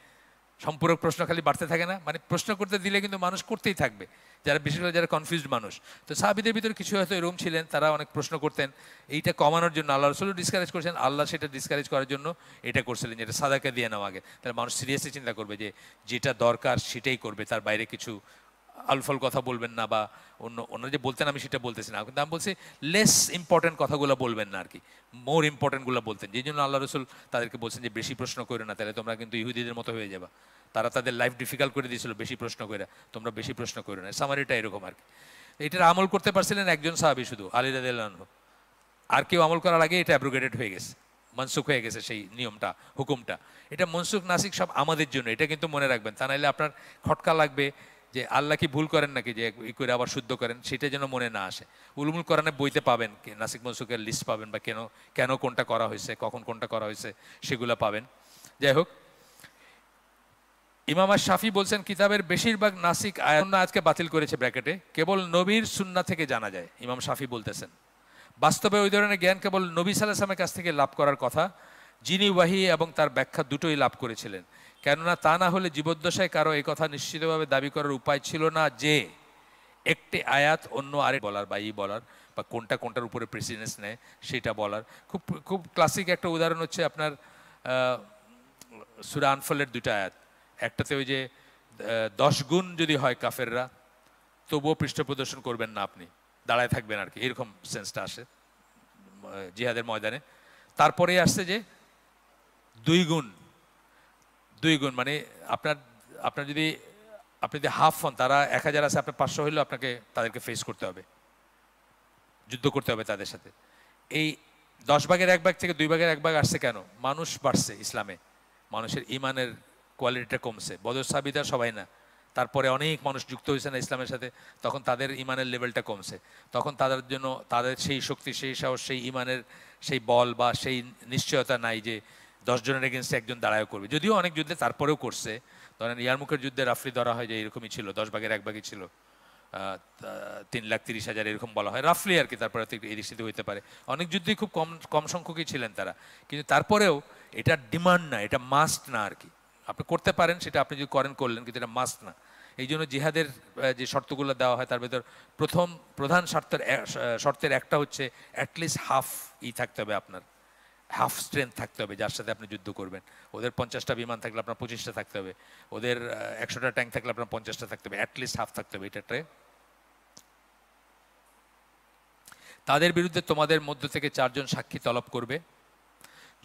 A: সম্পূরক প্রশ্ন খালি বাড়তে থাকে না, মানে প্রশ্ন করতে দিলে কিন্তু মানুষ করতেই থাকবে, যারা বিশেষ করে যারা কনফিউজড মানুষ। তো সাহাবীদের ভিতরে কিছু হয়তো এরকম ছিলেন, তারা অনেক প্রশ্ন করতেন। এইটা কমানোর জন্য আল্লাহ রসুলও ডিসকারেজ করেছেন, আল্লাহ সেটা ডিসকারেজ করার জন্য এটা করছিলেন, যেটা সাদাকা দিয়ে নেওয়া আগে। তাহলে মানুষ সিরিয়াসলি চিন্তা করবে যে যেটা দরকার সেটাই করবে, তার বাইরে কিছু আলফল কথা বলবেন না, বা অন্য যে বলতেন আমি সেটা বলতেছি না, কিন্তু আমি বলছি লেস ইম্পর্টেন্ট কথাগুলো বলবেন না আর কি, মোর ইম্পর্টেন্টগুলো বলতেন। যেই জন্য আল্লাহ রসুল তাদেরকে বলছেন যে বেশি প্রশ্ন করো না, তাহলে তোমরা কিন্তু ইহুদিদের মতো হয়ে যাবা। তারা তাদের লাইফ ডিফিকাল্ট করে দিয়েছিল বেশি প্রশ্ন করে, তোমরা বেশি প্রশ্ন করো না। সামারিটা এরকম আর কি। এটার আমল করতে পারছিলেন একজন সাহাবী শুধু, আলী রাদিয়াল্লাহু আনহু। আর কেউ আমল করার আগে এটা অ্যাব্রোগেটেড হয়ে গেছে, মনসুখ হয়ে গেছে সেই নিয়মটা, হুকুমটা। এটা মনসুখ নাসিক সব আমাদের জন্য, এটা কিন্তু মনে রাখবেন, তা নাহলে আপনার খটকা লাগবে যে আল্লাহ কি ভুল করেন নাকি যে ই করে আবার শুদ্ধ করেন, সেটা যেন মনে না আসে। উলুমুল কোরআনে বইতে পাবেন নাসিক মনসুখের লিস্ট পাবেন, বা কেন কেন কোনটা করা হয়েছে, কখন কোনটা করা হয়েছে সেগুলো পাবেন। যাই হোক, ইমাম শাফি বলছেন কিতাবের বেশিরভাগ নাসিক আয়াত আজকে বাতিল করেছে ব্র্যাকেটে, কেবল নবীর সুন্নাহ থেকে জানা যায়। ইমাম শাফি বলতেছেন বাস্তবে ওই ধরনের জ্ঞান কেবল নবী সাল্লাল্লাহু আলাইহি ওয়াসাল্লামের কাছ থেকে লাভ করার কথা, যিনি ওয়াহি এবং তার ব্যাখ্যা দুটোই লাভ করেছিলেন। কেননা তা না হলে জীবদ্দশায় কারো এই কথা নিশ্চিতভাবে দাবি করার উপায় ছিল না যে একটি আয়াত অন্য আরেক বলার বা বলার, বা কোনটা কোনটার উপরে প্রেসিডেন্স নেয় সেটা বলার। খুব খুব ক্লাসিক একটা উদাহরণ হচ্ছে আপনার সূরা আনফালের দুটো আয়াত। একটাতে ওই যে 10 গুণ যদি হয় কাফেররা, তবুও পৃষ্ঠ প্রদর্শন করবেন না, আপনি দাঁড়ায় থাকবেন আর কি, এরকম সেন্সটা আসে জিহাদের ময়দানে। তারপরে আসছে যে 2 গুণ, 2 গুণ মানে আপনার আপনার যদি আপনি যদি হাফ হন, তারা 1000 আছে, আপনার 500 হইলেও আপনাকে তাদেরকে ফেস করতে হবে, যুদ্ধ করতে হবে তাদের সাথে। এই 10 ভাগের 1 ভাগ থেকে 2 ভাগের 1 ভাগ আসছে কেন? মানুষ বাড়ছে ইসলামে, মানুষের ইমানের কোয়ালিটিটা কমছে। বদর সাহাবীরা সবাই না, তারপরে অনেক মানুষ যুক্ত হয়েছে না ইসলামের সাথে, তখন তাদের ইমানের লেভেলটা কমছে। তখন তাদের জন্য তাদের সেই শক্তি, সেই সাহস, সেই ইমানের সেই বল বা সেই নিশ্চয়তা নাই যে 10 জনের এগেনস্টে একজন দাঁড়ায়ও করবে। যদিও অনেক যুদ্ধে তারপরেও করছে, ধরেন ইয়ারমুকের যুদ্ধে রাফলি ধরা হয় যে এরকমই ছিল, 10 ভাগের 1 ভাগই ছিল, 3,30,000 এরকম বলা হয় রাফলি আর কি। তারপরে এদিক সেদিক হইতে পারে, অনেক যুদ্ধেই খুব কম কম সংখ্যকই ছিলেন তারা, কিন্তু তারপরেও এটা ডিমান্ড না, এটা মাস্ট না আর কি। আপনি করতে পারেন, সেটা আপনি যদি করেন করলেন, কিন্তু এটা মাস্ট না। এই জন্য জিহাদের যে শর্তগুলো দেওয়া হয় তার ভেতর প্রধান শর্তের একটা হচ্ছে অ্যাটলিস্ট হাফ থাকতে হবে, আপনার হাফ স্ট্রেংথ থাকতে হবে যার সাথে আপনি যুদ্ধ করবেন। ওদের 50টা বিমান থাকলে আপনার 25টা থাকতে হবে, ওদের 100টা ট্যাঙ্ক থাকলে আপনার 50টা থাকতে হবে, অ্যাটলিস্ট হাফ থাকতে হবে। এটাতে তাদের বিরুদ্ধে তোমাদের মধ্য থেকে 4 জন সাক্ষী তলব করবে,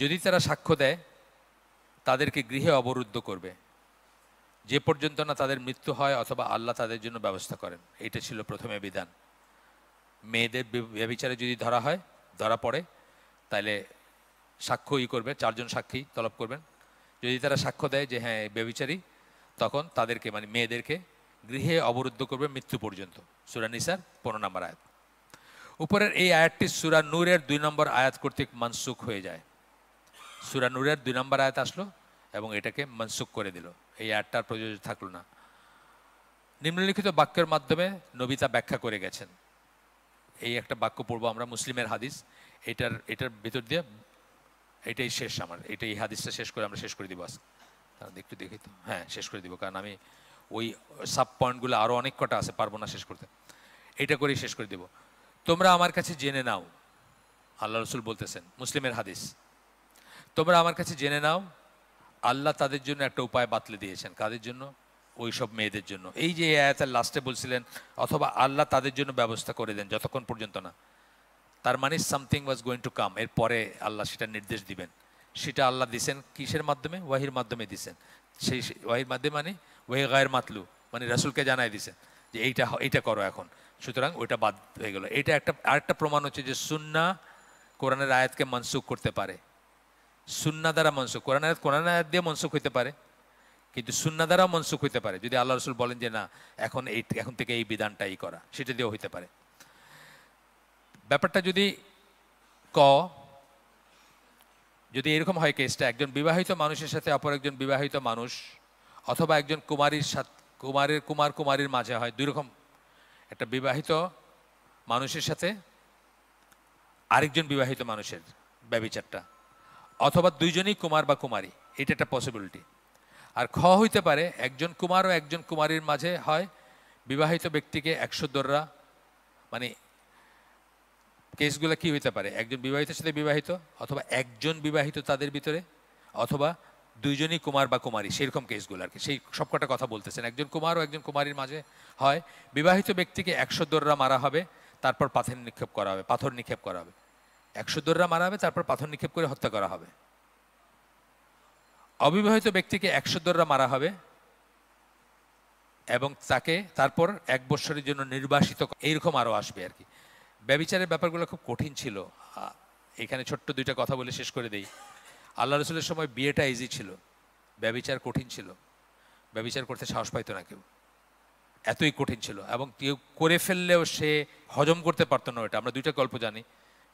A: যদি তারা সাক্ষ্য দেয় তাদেরকে গৃহে অবরুদ্ধ করবে, যে পর্যন্ত না তাদের মৃত্যু হয় অথবা আল্লাহ তাদের জন্য ব্যবস্থা করেন। এটা ছিল প্রথমে বিধান। মেয়েদের ব্যভিচারে যদি ধরা পড়ে, তাহলে সাক্ষ্য করবে, 4 জন সাক্ষী তলব করবেন। যদি তারা সাক্ষ্য দেয় যে হ্যাঁ ব্যভিচারী, তখন তাদেরকে মানে মেয়েদেরকে গৃহে অবরুদ্ধ করবে মৃত্যু পর্যন্ত। সূরা নিসার 15 নম্বর আয়াত। উপরের এই আয়াতটি সূরা নূরের 2 নম্বর আয়াত কর্তৃক মনসুখ হয়ে যায়। সূরা নূরের 2 নম্বর আয়াত আসলো এবং এটাকে মনসুখ করে দিল, এই আয়াতটার প্রযোজ্য থাকলো না। নিম্নলিখিত বাক্যের মাধ্যমে নবী তা ব্যাখ্যা করে গেছেন। এই একটা বাক্য পড়বো আমরা, মুসলিমের হাদিস, এটার ভিতর দিয়ে এটাই শেষ আমার, এই হাদিসটা শেষ করে আমরা শেষ করে দিব আজকে। একটু দেখি তো, হ্যাঁ শেষ করে দিব, কারণ আমি ওই সাব পয়েন্টগুলো আরও অনেক কটা আছে, পারবো না শেষ করতে, এটা করেই শেষ করে দিব। তোমরা আমার কাছে জেনে নাও, আল্লাহ রসুল বলতেছেন, মুসলিমের হাদিস, তোমরা আমার কাছে জেনে নাও আল্লাহ তাদের জন্য একটা উপায় বাতলে দিয়েছেন। কাদের জন্য? ওই সব মেয়েদের জন্য। এই যে আয়াতের লাস্টে বলছিলেন অথবা আল্লাহ তাদের জন্য ব্যবস্থা করে দেন, যতক্ষণ পর্যন্ত না, তার মানে something was going to come, এর পরে আল্লাহ সেটা নির্দেশ দিবেন। সেটা আল্লাহ দিছেন কিসের মাধ্যমে? ওয়াহির মাধ্যমে দিছেন। সেই ওয়াহির মাধ্যমে মানে ওয়াহি গায়ের মাতলু, মানে রাসূলকে জানাই দিছেন যে এইটা করো এখন, সুতরাং ওইটা বাদ হয়ে গেল। এটা আরেকটা প্রমাণ হচ্ছে যে সুন্নাহ কোরআনের আয়াতকে মনসুখ করতে পারে। সুন্নাহ দ্বারা মনসুখ, কোরআন আয়াত দিয়ে মনসুখ হইতে পারে, কিন্তু সুন্নাহ দ্বারাও মনসুখ হইতে পারে। যদি আল্লাহ রসুল বলেন যে না এখন থেকে এই বিধানটাই করা, সেটা দিয়েও হইতে পারে। ব্যাপারটা যদি এরকম হয় কেসটা, একজন বিবাহিত মানুষের সাথে অপর একজন বিবাহিত মানুষ, অথবা একজন কুমারীর মাঝে হয়, 2 রকম, একটা বিবাহিত মানুষের সাথে আরেকজন বিবাহিত মানুষের ব্যভিচারটা, অথবা 2 জনই কুমার বা কুমারী, এটা একটা পসিবিলিটি। আর হইতে পারে একজন কুমার ও একজন কুমারীর মাঝে হয়, বিবাহিত ব্যক্তিকে 100 দররা, মানে কেসগুলো কি হইতে পারে? একজন বিবাহিতের সাথে বিবাহিত, অথবা একজন বিবাহিত তাদের ভিতরে, অথবা 2 জনই কুমার বা কুমারী, সেরকম কেসগুলো আর কি। সেই সবকটা কথা বলতেছেন, একজন কুমার ও একজন কুমারীর মাঝে হয়, বিবাহিত ব্যক্তিকে 100 দররা মারা হবে, তারপর পাথর নিক্ষেপ করা হবে। 100 দররা মারা হবে, তারপর পাথর নিক্ষেপ করে হত্যা করা হবে। অবিবাহিত ব্যক্তিকে 100 দররা মারা হবে এবং তাকে তারপর 1 বৎসরের জন্য নির্বাসিত, এইরকম আরও আসবে আর কি। ব্যভিচারের ব্যাপারগুলো খুব কঠিন ছিল, এখানে ছোট্ট দুইটা কথা বলে শেষ করে দেই। আল্লাহ রসুলের সময় বিয়েটা ইজি ছিল, ব্যভিচার কঠিন ছিল, ব্যভিচার করতে সাহস পাইতো না কেউ, এতই কঠিন ছিল। এবং কেউ করে ফেললেও সে হজম করতে পারতো না ওটা। আমরা দুইটা গল্প জানি,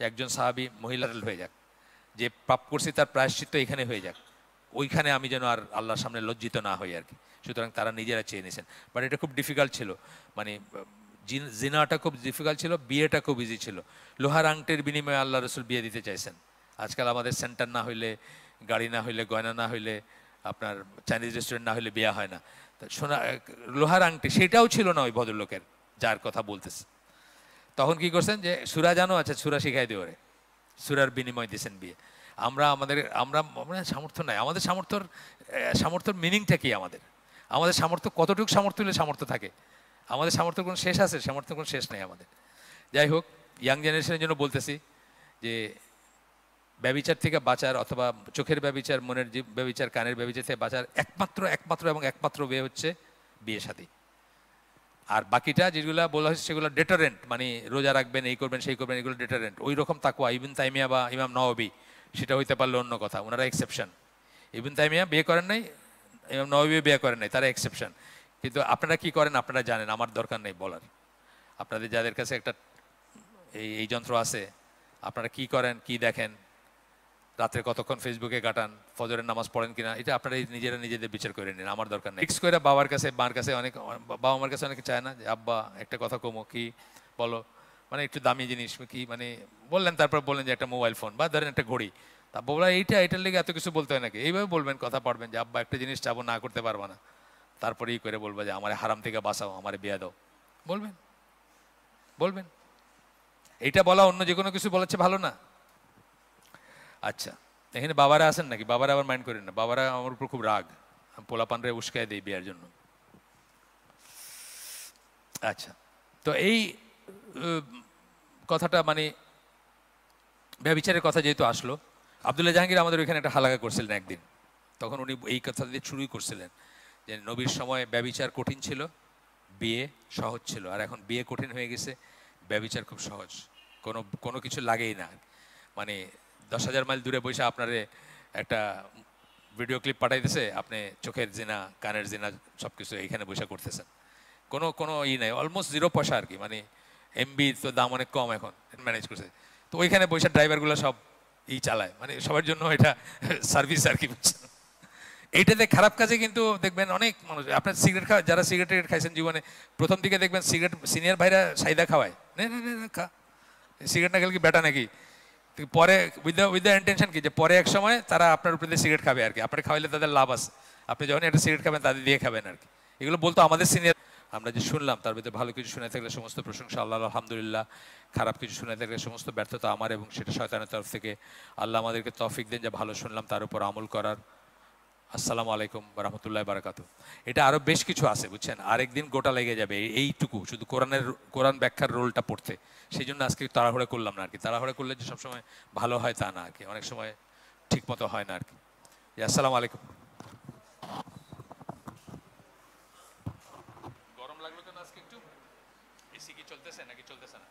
A: একজন সাহাবী মহিলার হয়ে যাক, যে পাপ করছি তার প্রায়শ্চিত্ত এখানে হয়ে যাক, ওইখানে আমি যেন আর আল্লাহর সামনে লজ্জিত না হই আর কি। সুতরাং তারা নিজেরা চেয়ে নিয়েছেন। বাট এটা খুব ডিফিকাল্ট ছিল, মানে জিনাটা খুব ডিফিকাল্ট ছিল, বিয়েটা খুব ইজি ছিল। লোহার আংটির বিনিময়ে আল্লাহ রসুল বিয়ে দিতে চাইছেন। আজকাল আমাদের সেন্টার না হইলে, গাড়ি না হইলে, গয়না না হইলে, আপনার চাইনিজ রেস্টুরেন্ট না হইলে বিয়ে হয় না। সোনা লোহার আংটি সেটাও ছিল না ওই ভদ্রলোকের যার কথা বলতেছে। তখন কি করছেন যে সুরা জানো, আচ্ছা সুরা শিখাই দিয়ে ওরে, সুরার বিনিময় দিয়েছেন বিয়ে। আমরা সামর্থ্য নাই, আমাদের সামর্থ্যর মিনিংটা কি? আমাদের সামর্থ্য কতটুকু সামর্থ্য হলে সামর্থ্য থাকে? আমাদের সামর্থ্য কোনো শেষ আছে? সামর্থ্য কোনো শেষ নেই আমাদের। যাই হোক, ইয়াং জেনারেশনের জন্য বলতেছি যে ব্যভিচার থেকে বাঁচার, অথবা চোখের ব্যভিচার, মনের ব্যভিচার, কানের ব্যভিচার থেকে বাঁচার একমাত্র ওয়ে হচ্ছে বিয়ে শাদী। আর বাকিটা যেগুলো বলা হয়েছে সেগুলো ডেটারেন্ট, মানে রোজা রাখবেন, এই করবেন, সেই করবেন, এগুলো ডেটারেন্ট। ওই রকম তাকওয়া ইবনে তাইমিয়া বা ইমাম নওয়াবী সেটা হইতে পারলে অন্য কথা, ওনারা এক্সেপশন। ইবনে তাইমিয়া বিয়ে করেন নাই, ইমাম নওয়াবী বিয়ে করেন নাই, তারা এক্সেপশন। কিন্তু আপনারা কি করেন আপনারা জানেন, আমার দরকার নেই বলার। আপনাদের যাদের কাছে একটা এই যন্ত্র আছে, আপনারা কি করেন, কি দেখেন, রাত্রে কতক্ষণ ফেসবুকে কাটান, ফজরের নামাজ পড়েন কিনা, এটা আপনারা নিজেদের বিচার করে নিন, আমার দরকার নেই। ফিক্স করে বাবার কাছে, মার কাছে, বাবা মার কাছে অনেকে চায় না যে আব্বা একটা কথা কমো, কি বলো, মানে একটু দামি জিনিস কি, মানে বললেন, তারপর বললেন যে একটা মোবাইল ফোন বা ধরেন একটা ঘড়ি, তা বলা এটার লেগে এত কিছু বলতে হয় নাকি? এইভাবে বলবেন, কথা পারবেন যে আব্বা একটা জিনিস চাবো, না করতে পারবা না, তারপরেই করে বলবা যে আমার হারাম থেকে বাঁচাও, আমার বিয়া দাও, বলবেন। এইটা বলা অন্য যে কোনো কিছু বলাচ্ছে ভালো না? আচ্ছা, এখানে বাবারা আছেন নাকি? বাবারা আবার মাইন্ড করেন না, বাবারা আমার উপর খুব রাগ, পোলাপানরে উস্কায় দেই বিয়ার জন্য। আচ্ছা, তো এই কথাটা, মানে ব্যভিচারের কথা যেহেতু আসলো, আব্দুল্লাহ জাহাঙ্গীর আমাদের ওইখানে একটা হালাকা করছিলেন একদিন। তখন উনি এই কথা দিয়ে শুরুই করছিলেন যে নবীর সময় ব্যভিচার কঠিন ছিল, বিয়ে সহজ ছিল, আর এখন বিয়ে কঠিন হয়ে গেছে, ব্যভিচার খুব সহজ, কোনো কিছু লাগেই না। মানে 10,000 মাইল দূরে বসে আপনারে একটা ভিডিও ক্লিপ পাঠাইতেছে, আপনি চোখের জিনা, কানের জিনা সব কিছু এইখানে বসে করতেছেন, কোনো নাই, অলমোস্ট 0 পয়সা আর কি। মানে এমবি তো দাম অনেক কম এখন, ম্যানেজ করছে। তো ওইখানে বসে ড্রাইভারগুলো সব চালায়, মানে সবার জন্য এটা সার্ভিস আর কি। এইটাতে খারাপ কাজে কিন্তু দেখবেন অনেক মানুষ, আপনার সিগারেট খাওয়া, যারা সিগারেট খাইছেন জীবনে, প্রথম দিকে দেখবেন সিগারেট সিনিয়র ভাইরা সাইদা খাওয়ায়, খা, সিগারেট না খেলে কি বেটা নাকি? পরে উইথ দ্য ইন্টেনশন কি, যে পরে এক সময় তারা আপনার উপরে দিয়ে সিগারেট খাবে আর কি। আপনার খাওয়াইলে তাদের লাভ আছে, আপনি যখন একটা সিগারেট খাবেন তাদের দিয়ে খাবেন আর কি। এগুলো বলতো আমাদের সিনিয়র। আমরা যে শুনলাম তার ভিতরে ভালো কিছু শুনে থাকলে সমস্ত প্রশংসা আল্লাহ, আলহামদুলিল্লাহ। খারাপ কিছু শুনে থাকলে সমস্ত ব্যর্থতা আমার, এবং সেটা শয়তানের তরফ থেকে। আল্লাহ আমাদেরকে তৌফিক দেন যে ভালো শুনলাম তার উপর আমল করার। আসসালামু আলাইকুম ওয়া রাহমাতুল্লাহি ওয়া বারাকাতুহু। এটা আরো বেশ কিছু আছে বুঝছেন, আরেকদিন গোটা লেগে যাবে এইটুকু শুধু কোরআন ব্যাখ্যার রোলটা পড়তে। সেই জন্য আজকে তাড়াহুড়া করলাম না আর কি। তাড়াহুড়া করলে যে সবসময় ভালো হয় তা না আর কি, অনেক সময় ঠিক মতো হয় না আর কি। আসসালামু আলাইকুম। গরম লাগলো কেন আজকে একটু? এসি কি চলতেছে নাকি চলতেছে না?